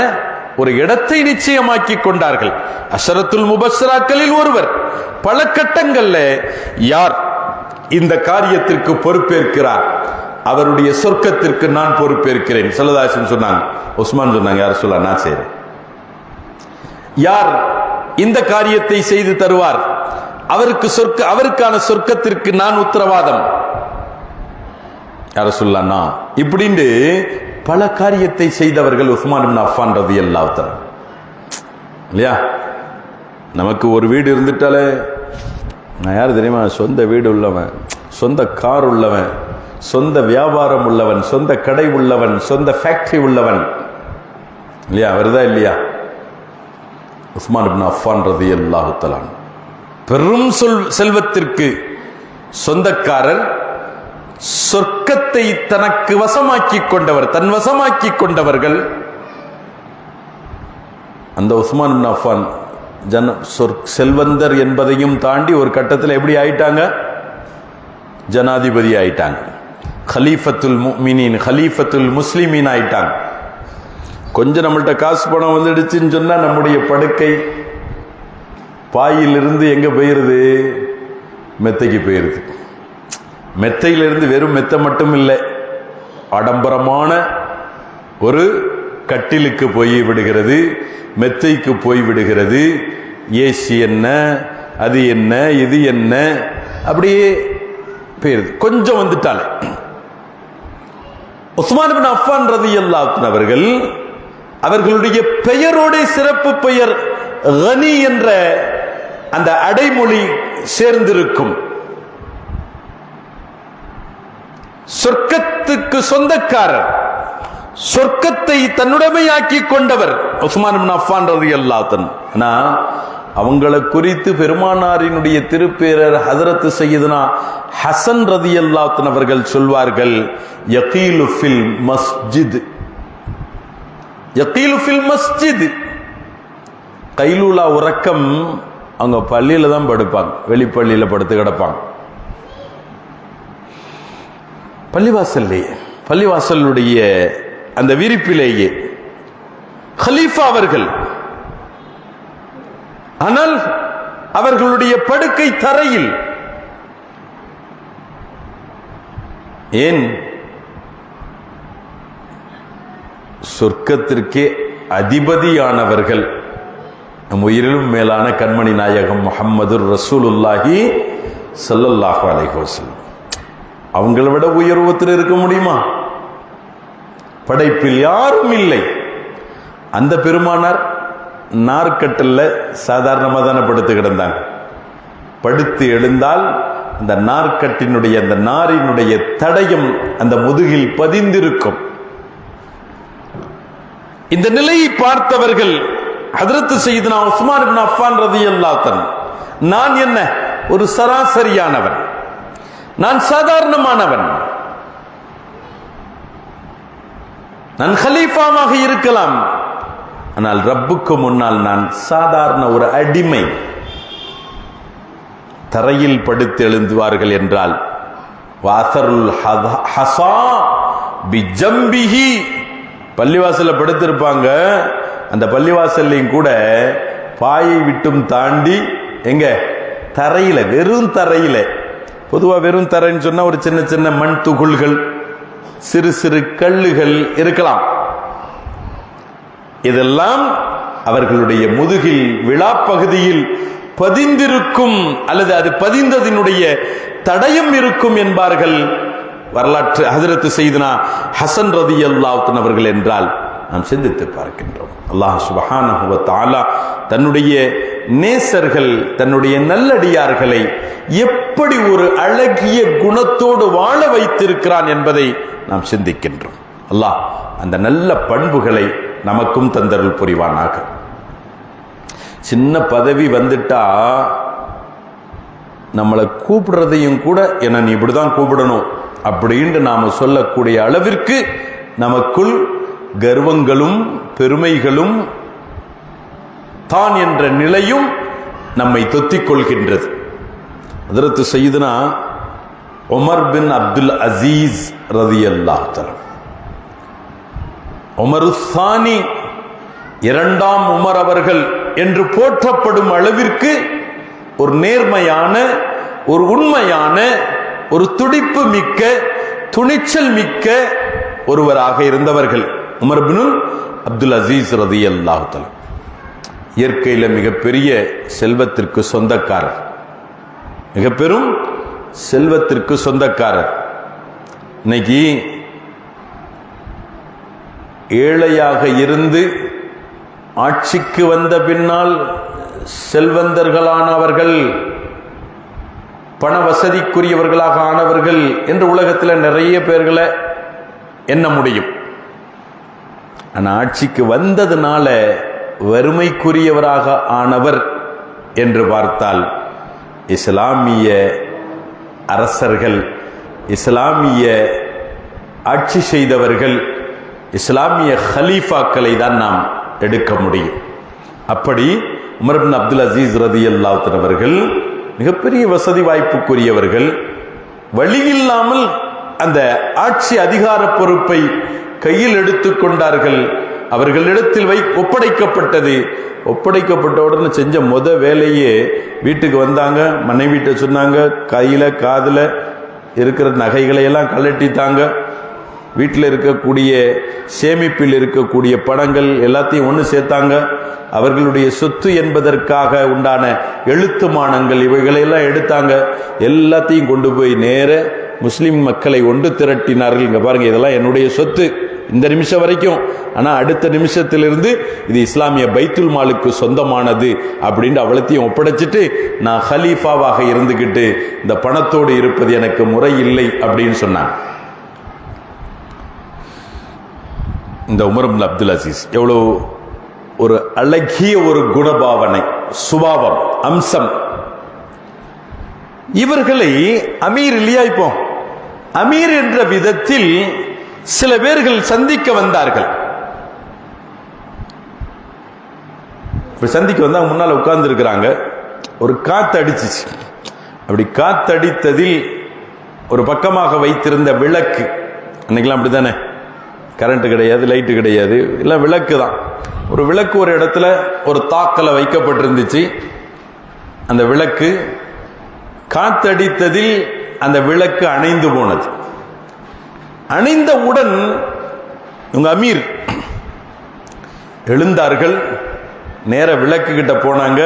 [SPEAKER 1] ஒரு இடத்தை நிச்சயமாக்கி கொண்டார்கள். அஷரத்துல் முபஷ்ஷராக்களில் ஒருவர். பல கட்டங்கள்ல யார் இந்த காரியத்திற்கு பொறுப்பேற்கிறார், அவருடைய சொர்க்கத்திற்கு நான் பொறுப்பேற்கிறேன் ஸல்லல்லாஹு அலைஹி வஸல்லம் சொன்னாங்க. உஸ்மான் சொன்னாங்க, யார் சொல்ல, நான் செய்றேன். யார் இந்த காரியத்தை செய்து தருவார், அவருக்கான சொர்க்கத்திற்கு நான் உத்தரவாதம், யார் சொல்லா இப்படின்னு பல காரியத்தை செய்தவர்கள் உஸ்மான் இப்னு அஃபான் ரலியல்லாஹு தஆலா. இல்லையா? நமக்கு ஒரு வீடு இருந்துட்டாலே நான் யார் தெரியுமா? சொந்த வீடு உள்ளவன், சொந்த கார் உள்ளவன், சொந்த வியாபாரம் உள்ளவன், சொந்த கடை உள்ளவன், சொந்த ஃபேக்டரி உள்ளவன். இல்லையா? வருதா இல்லையா? உஸ்மான் இப்னு அஃபான் ரலியல்லாஹு தஆலா பெரும் செல்வத்திற்கு சொந்தக்காரர், சொர்க்கத்தை தனக்கு வசமாக்கி கொண்டவர், தன் வசமாக்கி கொண்டவர்கள். அந்த உஸ்மான் இப்னு அஃபான் செல்வந்தர் என்பதையும் தாண்டி ஒரு கட்டத்தில் எப்படி ஆயிட்டாங்க? ஜனாதிபதி ஆயிட்டாங்க. ஹலீஃபத்துல் முஃமினீன், ஹலீஃபத்துல் முஸ்லிமீன் ஆயிட்டாங்க. கொஞ்சம் நம்மள்ட்ட காசு பணம் வந்துடுச்சுன்னு சொன்னா நம்முடைய படுக்கை பாயிலிருந்து எங்க போயிருது? மெத்தைக்கு போயிருது. மெத்தையிலிருந்து வெறும் மெத்தை மட்டும் இல்லை, ஆடம்பரமான ஒரு கட்டிலுக்கு போய் விடுகிறது, மெத்தைக்கு போய் விடுகிறது. ஏசி என்ன, அது என்ன, இது என்ன, அப்படியே போயிருது. கொஞ்சம் வந்துட்டாலே. உஸ்மான் இப்னு அஃபான் ரலியல்லாஹு அன்ஹு அவர்கள், அவர்களுடைய பெயரோட சிறப்பு பெயர் கனி என்ற அந்த அடைமொழி சேர்ந்திருக்கும். சொர்க்கத்துக்கு சொந்தக்காரர், சொர்க்கத்தை தன்னுடைமையாக்கி கொண்டவர் உஸ்மான் இப்னு அஃபான் ரலியல்லாஹு அன்ஹு. ஆனா அவங்களை குறித்து பெருமானாரினுடைய திருப்பேரர் ஹதரத் சையதுனா ஹசன் ரலியல்லாஹு அன்ஹு அவர்கள் சொல்வார்கள், யகீலு ஃபில் மஸ்ஜித், யகீலு ஃபில் மஸ்ஜித். கைலூலா உறக்கம் அவங்க பள்ளியில தான் படுப்பாங்க, வெளிப்பள்ளியில படுத்து கிடப்பாங்க. பள்ளிவாசல்லையே, பள்ளிவாசலுடைய அந்த விரிப்பிலேயே கலீஃபா அவர்கள். ஆனால் அவர்களுடைய படுக்கை தரையில். ஏன்? சொர்க்கத்திற்கே அதிபதியானவர்கள், நம் உயிரிலும் மேலான கண்மணி நாயகம் முஹம்மது ரசூலுல்லாஹி ஸல்லல்லாஹு அலைஹி வஸல்லம். அவங்களை விட உயர்வத்தில் இருக்க முடியுமா? படைப்பில் யாரும் இல்லை. அந்த பெருமானார் நார்கட்டில் சாதாரணமாக தானே படுத்து கிடந்தாங்க. படுத்து எழுந்தால் அந்த நார்கட்டினுடைய அந்த நாரினுடைய தடயம் அந்த முதுகில் பதிந்திருக்கும். இந்த நிலையை பார்த்தவர்கள் ஹதரத் சையதுனா உஸ்மான் இப்னு அஃபான் ரலியல்லாஹு அன்ஹு, நான் என்ன ஒரு சராசரியானவன், நான் சாதாரணமானவன், நான் கலீஃபாவாக இருக்கலாம், ஆனால் ரப்புக்கு முன்னால் நான் சாதாரண ஒரு அடிமை. தரையில் படுத்து எழுந்துவார்கள் என்றால் வாசருல் ஹஸா பிஜம்பிஹி, பள்ளிவாசல்ல படுத்திருப்பாங்க. அந்த பள்ளிவாசல்லையும் கூட பாயை விட்டும் தாண்டி எங்க தரையில, வெறும் தரையில. பொதுவா வெறும் தரைன்னு சொன்னா ஒரு சின்ன சின்ன மண் துகள்கள், சிறு சிறு கல்லுகள் இருக்கலாம். இதெல்லாம் அவர்களுடைய முதுகில் விழாப்பகுதியில் பதிந்திருக்கும், அல்லது அது பதிந்ததினுடைய தடயம் இருக்கும் என்பார்கள் வரலாற்று ஹஜ்ரத் சையதுனா ஹசன் ரலியல்லாஹு அன்ஹு அவர்கள். என்றால் நாம் சிந்தித்து பார்க்கின்றோம், அல்லாஹ் சுப்ஹானஹு வ தஆலா தன்னுடைய நேசர்கள், தன்னுடைய நல்லடியார்களை எப்படி ஒரு அழகிய குணத்தோடு வாழ வைத்திருக்கிறான் என்பதை நாம் சிந்திக்கின்றோம். அல்லாஹ் அந்த நல்ல பண்புகளை நமக்கும் தந்தருள் புரிவானாக. சின்ன பதவி வந்துட்டா நம்மளை கூப்பிடுறதையும் கூட என்ன நீ இப்படிதான் கூப்பிடணும் அப்படின்னு நாம சொல்லக்கூடிய அளவிற்கு நமக்குள் கர்வங்களும் பெருமைகளும் தான் என்ற நிலையும் நம்மை தொத்திக் கொள்கின்றது. ஹஜ்ரத் சையதுனா உமர் பின் அப்துல் அசீஸ் ரலியல்லாஹு தஆலா, உமர் சானி, இரண்டாம் உமர் அவர்கள் என்று போற்றப்படும் அளவிற்கு ஒரு நேர்மையான, ஒரு உண்மையான, ஒரு துடிப்பு மிக்க, துணிச்சல் மிக்க ஒருவராக இருந்தவர்கள் உமர் பின் அப்துல் அசீஸ் ரலியல்லாஹு தஆலா. இயற்கையில மிகப்பெரிய செல்வத்திற்கு சொந்தக்காரர், மிக பெரும் செல்வத்திற்கு சொந்தக்காரர். இன்னைக்கு ஏழையாக இருந்து ஆட்சிக்கு வந்த பின்னால் செல்வந்தர்களானவர்கள், பண வசதிக்குரியவர்களாக ஆனவர்கள் என்று உலகத்தில் நிறைய பேர்களை எண்ண முடியும். ஆனால் ஆட்சிக்கு வந்ததுனால வறுமைக்குரியவராக ஆனவர் என்று பார்த்தால் இஸ்லாமிய அரசர்கள், இஸ்லாமிய ஆட்சி செய்தவர்கள், இஸ்லாமிய ஹலீஃபாக்களை தான் நாம் எடுக்க முடியும். அப்படி உமர் பின் அப்துல் அசீஸ் ரலியல்லாஹு அன்ஹு அவர்கள் மிகப்பெரிய வசதி வாய்ப்புக்குரியவர்கள். வழி இல்லாமல் அந்த ஆட்சி அதிகார பொறுப்பை கையில் எடுத்துக்கொண்டார்கள். அவர்களிடத்தில் ஒப்படைக்கப்பட்டது. ஒப்படைக்கப்பட்ட உடனே செஞ்ச வேலையே வீட்டுக்கு வந்தாங்க. மனைவிட்ட சொன்னாங்க, கையில் காதில் இருக்கிற நகைகளை எல்லாம் கழட்டித்தாங்க. வீட்டில் இருக்கக்கூடிய சேமிப்பில் இருக்கக்கூடிய பணங்கள் எல்லாத்தையும் ஒன்று சேர்த்தாங்க. அவர்களுடைய சொத்து என்பதற்காக உண்டான எழுத்துமானங்கள் இவைகளையெல்லாம் எடுத்தாங்க. எல்லாத்தையும் கொண்டு போய் நேர முஸ்லிம் மக்களை ஒன்று திரட்டினார்கள். இங்கே பாருங்கள், இதெல்லாம் என்னுடைய சொத்து இந்த நிமிஷம் வரைக்கும். ஆனால் அடுத்த நிமிஷத்திலிருந்து இது இஸ்லாமிய பைத்துல் மாலுக்கு சொந்தமானது அப்படின்னு அவ்வளத்தையும் ஒப்படைச்சிட்டு, நான் ஹலீஃபாவாக இருந்துக்கிட்டு இந்த பணத்தோடு இருப்பது எனக்கு முறை இல்லை அப்படின்னு சொன்னாங்க. இந்த உமர் இப்னு அப்துல் அசீஸ் எவ்வளோ ஒரு அழகிய ஒரு குணபாவனை, சுபாவம், அம்சம். இவர்களை அமீர் இல்லையா, இப்போ அமீர் என்ற விதத்தில் சில பேர்கள் சந்திக்க வந்தார்கள். சந்திக்க வந்தாங்க, முன்னால் உட்கார்ந்து இருக்கிறாங்க. ஒரு காத்து அடிச்சிச்சு. அப்படி காத்தடித்ததில் ஒரு பக்கமாக வைத்திருந்த விளக்கு, அன்னைக்கெல்லாம் அப்படித்தானே, கரண்ட் கிடையாது, லைட்டு கிடையாது, இல்லை விளக்கு தான். ஒரு விளக்கு ஒரு இடத்துல ஒரு தாக்கல வைக்கப்பட்டிருந்துச்சு. அந்த விளக்கு காத்தடித்ததில் அந்த விளக்கு அணைந்து போனது. அணைந்தவுடன் இவங்க அமீர் எழுந்தார்கள். நேர விளக்கு கிட்ட போனாங்க.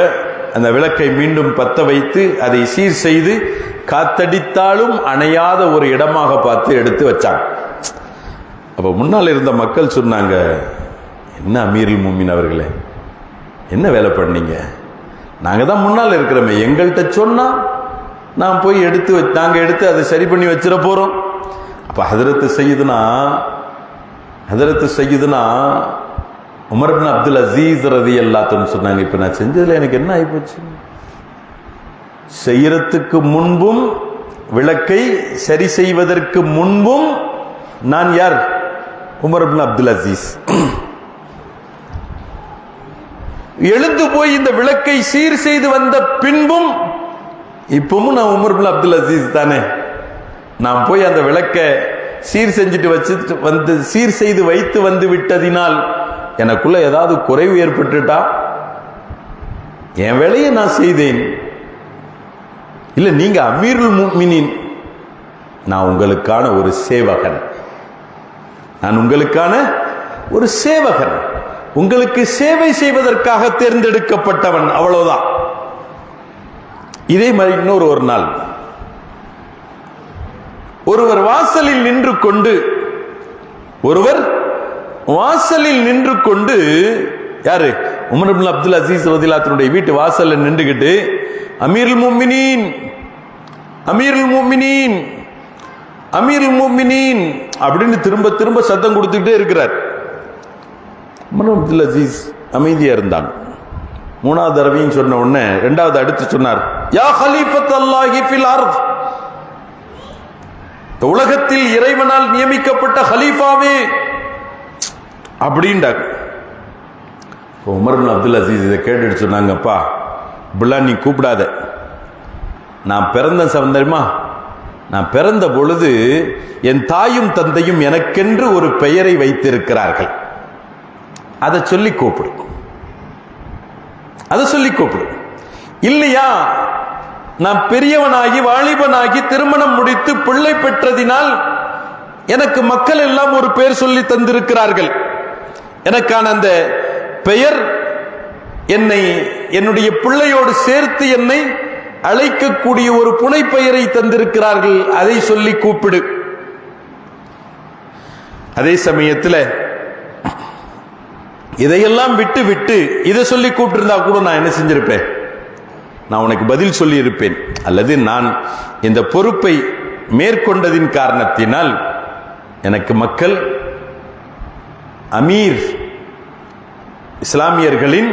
[SPEAKER 1] அந்த விளக்கை மீண்டும் பத்த வைத்து அதை சீர் செய்து காத்தடித்தாலும் அணையாத ஒரு இடமாக பார்த்து எடுத்து வச்சாங்க. அப்போ முன்னால் இருந்த மக்கள் சொன்னாங்க, என்ன அமீருல் முஃமினீன் அவர்களே, என்ன வேலை பண்ணீங்க? நாங்கள் தான் முன்னால் இருக்கிறோமே, எங்கள்கிட்ட சொன்னால் நான் போய் நாங்கள் எடுத்து அதை சரி பண்ணி வச்சிட போகிறோம். அப்போ ஹதரத்து சையதுனா உமர் இப்னு அப்துல் அசீஸ் ரலியல்லாஹு அன்ஹு சொன்னாங்க, இப்போ நான் செஞ்சதில் எனக்கு என்ன ஆகிப்போச்சு? செய்யறதுக்கு முன்பும் விளக்கை சரி செய்வதற்கு முன்பும் நான் யார்? Umar ibn Abdul Azeez. எழுந்து போய் இந்த விளக்கை சீர் செய்து வந்த பின்பும் இப்பவும் நான் உமர் இப்னு அப்துல் அசீஸ் தானே. நான் போய் அந்த விளக்கை சீர் செஞ்சுட்டு சீர் செய்து வைத்து வந்து விட்டதினால் எனக்குள்ள ஏதாவது குறைவு ஏற்பட்டுட்டா என் வேலையை நான் செய்தேன். இல்லை, நீங்க அமீருல் முஃமினீன், நான் உங்களுக்கான ஒரு சேவகன். நான் உங்களுக்கான ஒரு சேவகன், உங்களுக்கு சேவை செய்வதற்காக தேர்ந்தெடுக்கப்பட்டவன், அவ்வளவுதான். இதே மாதிரி இன்னொரு நாள் ஒருவர் வாசலில் நின்று கொண்டு யாரு? உமர் இப்னு அப்துல் அசீஸ் ரலியல்லாஹு அன்ஹு வீட்டு வாசல்ல நின்றுகிட்டு அமீருல் முஃமினீன், அமீருல் முஃமினீன், அமீருல் முஃமினீன் அப்படின்னு திரும்ப திரும்ப சத்தம் கொடுத்துக்கிட்டே இருக்கிறார். உமர் அப்துல் அசீஸ் அமைதியா இருந்தாங்க. மூணாவது தடவையும் சொன்ன உடனே இரண்டாவது அடுத்து சொன்னார், யா ஹலீஃபத்தல்லாஹி ஃபில் அர்த், உலகத்தில் இறைவனால் நியமிக்கப்பட்ட ஹலீஃபாவே அப்படின்றாங்க. உமர் இப்னு அப்துல் அசீஸ் இதை கேட்டுட்டு சொன்னாங்கப்பா, இப்படிலாம் நீ கூப்பிடாத. நான் பிறந்த சந்தர்மா, நான் பிறந்த பொழுது என் தாயும் தந்தையும் எனக்கென்று ஒரு பெயரை வைத்திருக்கிறார்கள், அதை சொல்லி கூப்பிடு, அதை சொல்லி கூப்பிடு. இல்லையா, நான் பெரியவனாகி வாலிபனாகி திருமணம் முடித்து பிள்ளை பெற்றதினால் எனக்கு மக்கள் எல்லாம் ஒரு பெயர் சொல்லி தந்திருக்கிறார்கள். எனக்கான அந்த பெயர் என்னுடைய பிள்ளையோடு சேர்த்து என்னை அழைக்கக்கூடிய ஒரு புனை பெயரை தந்திருக்கிறார்கள், அதை சொல்லி கூப்பிடு. அதே சமயத்தில் இதையெல்லாம் விட்டு விட்டு இதை சொல்லி கூப்பிட்டிருந்தா கூட நான் என்ன செஞ்சிருப்பேன்? நான் உனக்கு பதில் சொல்லி இருப்பேன். அல்லது நான் இந்த பொறுப்பை மேற்கொண்டதின் காரணத்தினால் எனக்கு மக்கள் அமீர், இஸ்லாமியர்களின்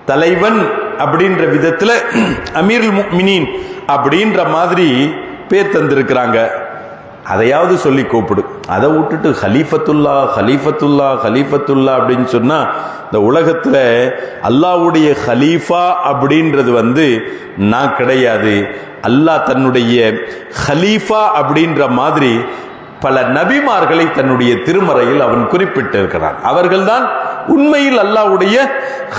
[SPEAKER 1] தலைவன் அப்படின்ற விதத்தில் அமீருல் முஃமினீன் அப்படின்ற மாதிரி பேர் தந்திருக்கிறாங்க, அதையாவது சொல்லி கூப்பிடு. அதை விட்டுட்டு ஹலீஃபத்துல்லா ஹலீஃபத்துல்லா ஹலீஃபத்துல்லா அப்படின்னு சொன்னா இந்த உலகத்துல அல்லாஹ்வுடைய ஹலீஃபா அப்படின்றது நான் கிடையாது. அல்லாஹ் தன்னுடைய ஹலீஃபா அப்படின்ற மாதிரி பல நபிமார்களை தன்னுடைய திருமறையில் அவன் குறிப்பிட்டிருக்கிறான். அவர்கள்தான் உண்மையில் அல்லாஹ்வுடைய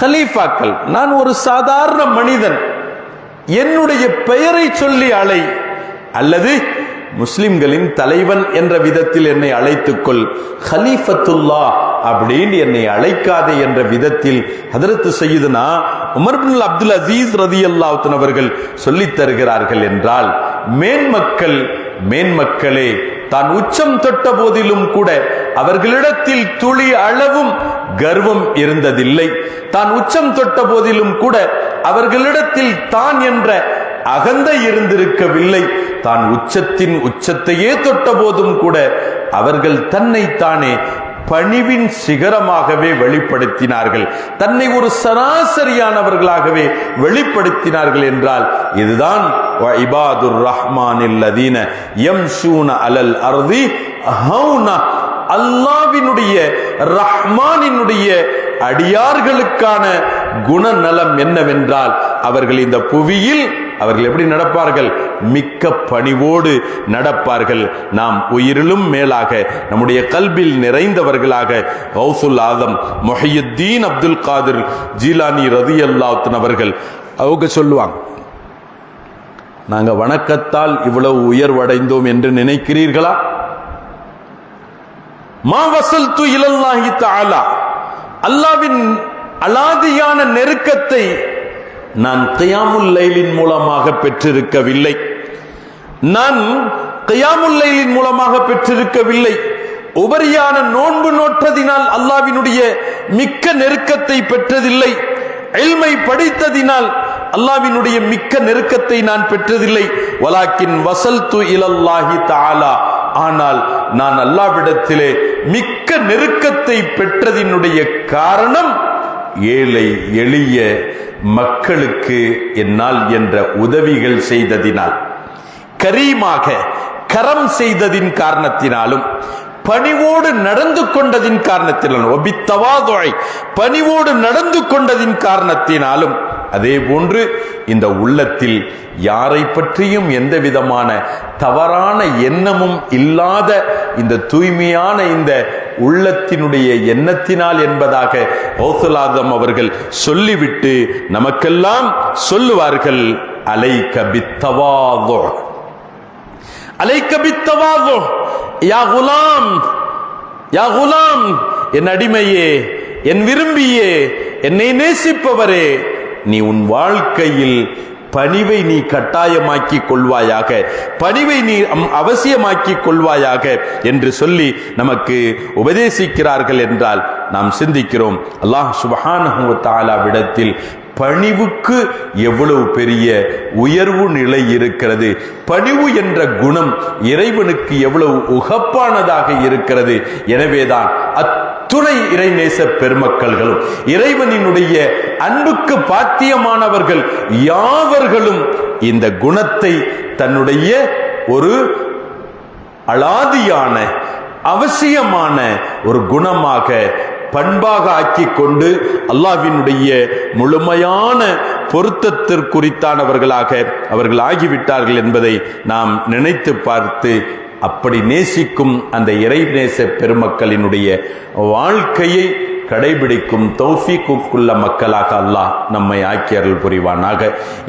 [SPEAKER 1] கலீஃபாக்கள். நான் ஒரு சாதாரண மனிதன், என்னுடைய பெயரை சொல்லி அழை, அல்லது முஸ்லிம்களின் தலைவன் என்ற விதத்தில் என்னை அழைத்துக்கொள், கலீஃபத்துல்லா அப்படின்னு என்னை அழைக்காதே என்ற விதத்தில் ஹதரத் சையதுனா உமர் பின் அப்துல் அசீஸ் ரலியல்லாஹு அன்ஹு அவர்கள் சொல்லித் தருகிறார்கள் என்றால், மேன்மக்களே தான் உச்சம் தொட்ட போதிலும் கூட அவர்களிடத்தில் துளி அளவும் கர்வம் இருந்ததில்லை. தான் உச்சம் தொட்ட போதிலும் கூட அவர்களிடத்தில் தான் என்ற அகந்தை இருந்திருக்கவில்லை. தான் உச்சத்தின் உச்சத்தையே தொட்ட போதும் கூட அவர்கள் தன்னை தானே பணிவின் சிகரமாகவே வெளிப்படுத்தினார்கள், தன்னை ஒரு சராசரியானவர்களாகவே வெளிப்படுத்தினார்கள் என்றால் இதுதான் இபாதுர் ரஹ்மானில் லதீன யம்ஷூன அலல் அர்தி ஹௌனா. அல்லாஹ்வினுடைய ரஹ்மானினுடைய அடியார்களுக்கான குணநலம் என்னவென்றால், அவர்கள் இந்த புவியில் அவர்கள் எப்படி நடப்பார்கள்? மிக்க பணிவோடு நடப்பார்கள். நாம் உயிரிலும் மேலாக நம்முடைய கல்பில் நிறைந்தவர்களாக கௌசுல் ஆதம் முஹையுத்தீன் அப்துல் காதிர் ஜீலானி ரலியல்லாஹு அன்ஹு அவர்கள் அவங்க சொல்லுவாங்க, நாங்க வணக்கத்தால் இவ்வளவு உயர்வடைந்தோம் என்று நினைக்கிறீர்களா? மா வஸல்து இலல்லாஹி தஆலா, அல்லாஹ்வின் அலாதியான நெருக்கத்தை நான் கியாமுல் லைலின் மூலமாக பெற்றிருக்கவில்லை. உபரியான நோன்பு நோற்றதினால் அல்லாஹ்வினுடைய மிக்க நெருக்கத்தை பெற்றதில்லை. இல்மை படித்ததினால் அல்லாஹ்வினுடைய மிக்க நெருக்கத்தை நான் பெற்றதில்லை. வலாக்கின் வஸல்து இலல்லாஹி தஆலா, ஆனால் நான் அல்லாஹ்விடத்திலே மிக்க நெருக்கத்தை பெற்றதினுடைய காரணம் ஏழை எளிய மக்களுக்கு என்னால் என்ற உதவிகள் செய்ததினால், கரீமாக கரம் செய்ததின் காரணத்தினாலும், பணிவோடு நடந்து கொண்டதின் காரணத்தினாலும், பணிவோடு நடந்து கொண்டதின் காரணத்தினாலும், அதே போன்று இந்த உள்ளத்தில் யாரை பற்றியும் எந்த விதமான தவறான எண்ணமும் இல்லாத இந்த தூய்மையான இந்த உள்ளத்தினுடைய எண்ணத்தினால் என்பதாக கௌசுல் ஆதம் அவர்கள் சொல்லிவிட்டு நமக்கெல்லாம் சொல்லுவார்கள், அலைக பித்தவாது, அலைக பித்தவாது யா குலாம், யா குலாம், என் அடிமையே, என் விரும்பியே, என்னை நேசிப்பவரே, நீ உன் வாழ்க்கையில் பணிவை நீ கட்டாயமாக்கி கொள்வாயாக, பணிவை நீ அவசியமாக்கி கொள்வாயாக என்று சொல்லி நமக்கு உபதேசிக்கிறார்கள் என்றால் நாம் சிந்திக்கிறோம், அல்லாஹ் சுப்ஹானஹு வ தஆலாவிடத்தில் பணிவுக்கு எவ்வளவு பெரிய உயர்வு நிலை இருக்கிறது, பணிவு என்ற குணம் இறைவனுக்கு எவ்வளவு உகப்பானதாக இருக்கிறது. எனவேதான் துணை இறைநேச பெருமக்கள்களும் இறைவனினுடைய அன்புக்கு பாத்தியமானவர்கள் யாவர்களும் இந்த குணத்தை தன்னுடைய ஒரு அலாதியான அவசியமான ஒரு குணமாக பண்பாக ஆக்கி கொண்டு அல்லாஹ்வினுடைய முழுமையான பொருத்தத்திற்குரித்தானவர்களாக அவர்கள் ஆகிவிட்டார்கள் என்பதை நாம் நினைத்து பார்த்து, அப்படி நேசிக்கும் அந்த இறைநேச பெருமக்களினுடைய வாழ்க்கையை கடைபிடிக்கும் தௌஃபீக்குள்ள மக்களாக அல்லாஹ் நம்மை ஆக்கி அருள் புரிவானாக.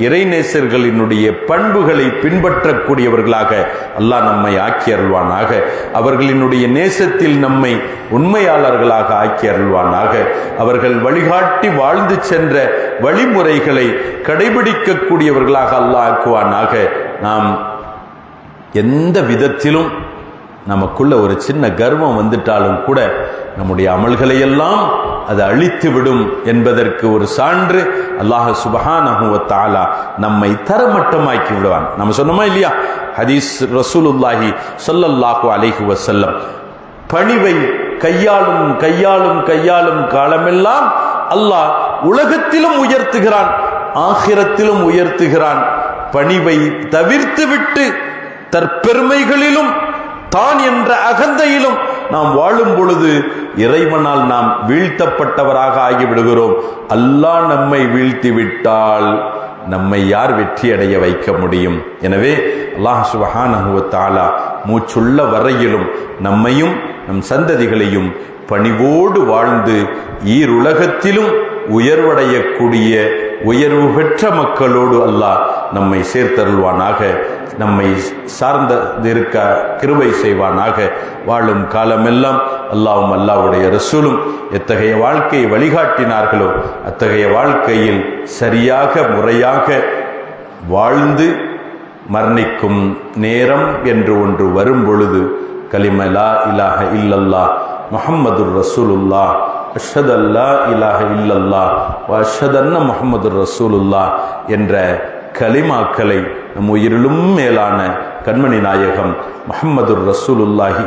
[SPEAKER 1] இறைநேசர்களினுடைய பண்புகளை பின்பற்றக்கூடியவர்களாக அல்லாஹ் நம்மை ஆக்கி அருள்வானாக. அவர்களினுடைய நேசத்தில் நம்மை உண்மையாளர்களாக ஆக்கி அருள்வானாக. அவர்கள் வழிகாட்டி வாழ்ந்து சென்ற வழிமுறைகளை கடைபிடிக்கக்கூடியவர்களாக அல்லாஹ் ஆக்குவானாக. நாம் எந்த விதத்திலும் நமக்குள்ள ஒரு சின்ன கர்வம் வந்துட்டாலும் கூட நம்முடைய அமல்களை எல்லாம் அது அழித்துவிடும் என்பதற்கு ஒரு சான்று அல்லாஹ் சுப்ஹானஹு வ தஆலா நம்மை தரமட்டமாக்கி விடுவான். நம்ம சொன்னோமா இல்லையா, ஹதீஸ் ரசூலுல்லாஹி ஸல்லல்லாஹு அலைஹி வஸல்லம், பணிவை கையாளும் கையாளும் கையாளும் காலமெல்லாம் அல்லாஹ் உலகத்திலும் உயர்த்துகிறான், ஆகிரத்திலும் உயர்த்துகிறான். பணிவை தவிர்த்து விட்டு தற்பெருமைகளிலும் தான் என்ற அகந்தையிலும் நாம் வாழும் பொழுது இறைவனால் நாம் வீழ்த்தப்பட்டவராக ஆகிவிடுகிறோம். அல்லாஹ் நம்மை வீழ்த்தி விட்டால் நம்மை யார் வெற்றி அடைய வைக்க முடியும்? எனவே அல்லாஹ் சுப்ஹானஹு வ தஆலா மூச்சுள்ள வரையிலும் நம்மையும் நம் சந்ததிகளையும் பணிவோடு வாழ்ந்து ஈருலகத்திலும் உயர்வடையக்கூடிய உயர்வு பெற்ற மக்களோடு அல்லாஹ் நம்மை சேர்த்தருள்வானாக. நம்மை சார்ந்திருக்க கிருபை செய்வானாக. வாழும் காலமெல்லாம் அல்லாஹ்வும் அல்லாஹ்வுடைய ரசூலும் எத்தகைய வாழ்க்கையை வழிகாட்டினார்களோ அத்தகைய வாழ்க்கையில் சரியாக முறையாக வாழ்ந்து மரணிக்கும் நேரம் என்று ஒன்று வரும் பொழுது கலிமா லா இலாஹ இல்லல்லாஹ் முஹம்மதுர் ரசூலுல்லாஹ் அஷ்ஹது அல்லா இலாஹ இல்லல்லாஹ் வ அஷ்ஹது அன்ன முஹம்மதுர் ரசூலுல்லாஹ் என்ற கலிமாக்களை நம் உயிரிலும் மேலான கண்மணி நாயகம் முஹம்மதுர் ரசூலுல்லாஹி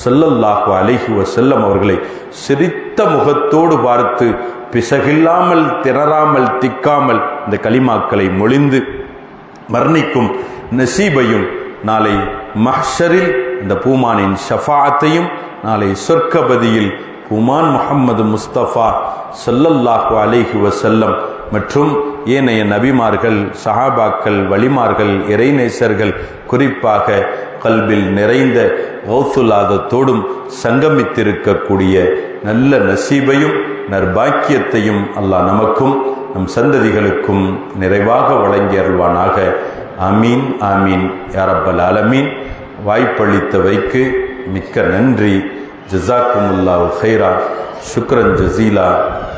[SPEAKER 1] ஸல்லல்லாஹு அலைஹி வஸல்லம் அவர்களை சிரித்த முகத்தோடு பார்த்து பிசகில்லாமல் திணறாமல் திக்காமல் இந்த கலிமாக்களை மொழிந்து மரணிக்கும் நசீபையும் நாளை மஹ்ஷரில் இந்த பூமானின் ஷஃபாஅத்தையும் நாளை சொர்க்கபதியில் பூமான் முஹம்மது முஸ்தபா ஸல்லல்லாஹு அலைஹி வஸல்லம் மற்றும் ஏனைய நபிமார்கள் சஹாபாக்கள் வலிமார்கள் இறைநேசர்கள் குறிப்பாக கல்பில் நிறைந்த கௌசுலாதத்தோடும் சங்கமித்திருக்கக்கூடிய நல்ல நசீபையும் நற்பாக்கியத்தையும் அல்லாஹ் நமக்கும் நம் சந்ததிகளுக்கும் நிறைவாக வழங்கி அருள்வானாக. ஆமீன் ஆமீன் யா ரப்பல் ஆலமீன். வாய்ப்பளித்தவைக்கு மிக்க நன்றி. ஜஸாக்குமுல்லாஹு ஹைரா. ஷுக்ரன் ஜஸீலா.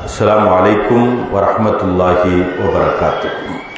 [SPEAKER 1] அஸ்ஸலாமு அலைக்கும் வரஹ்மத்துல்லாஹி வபரகாத்துஹு.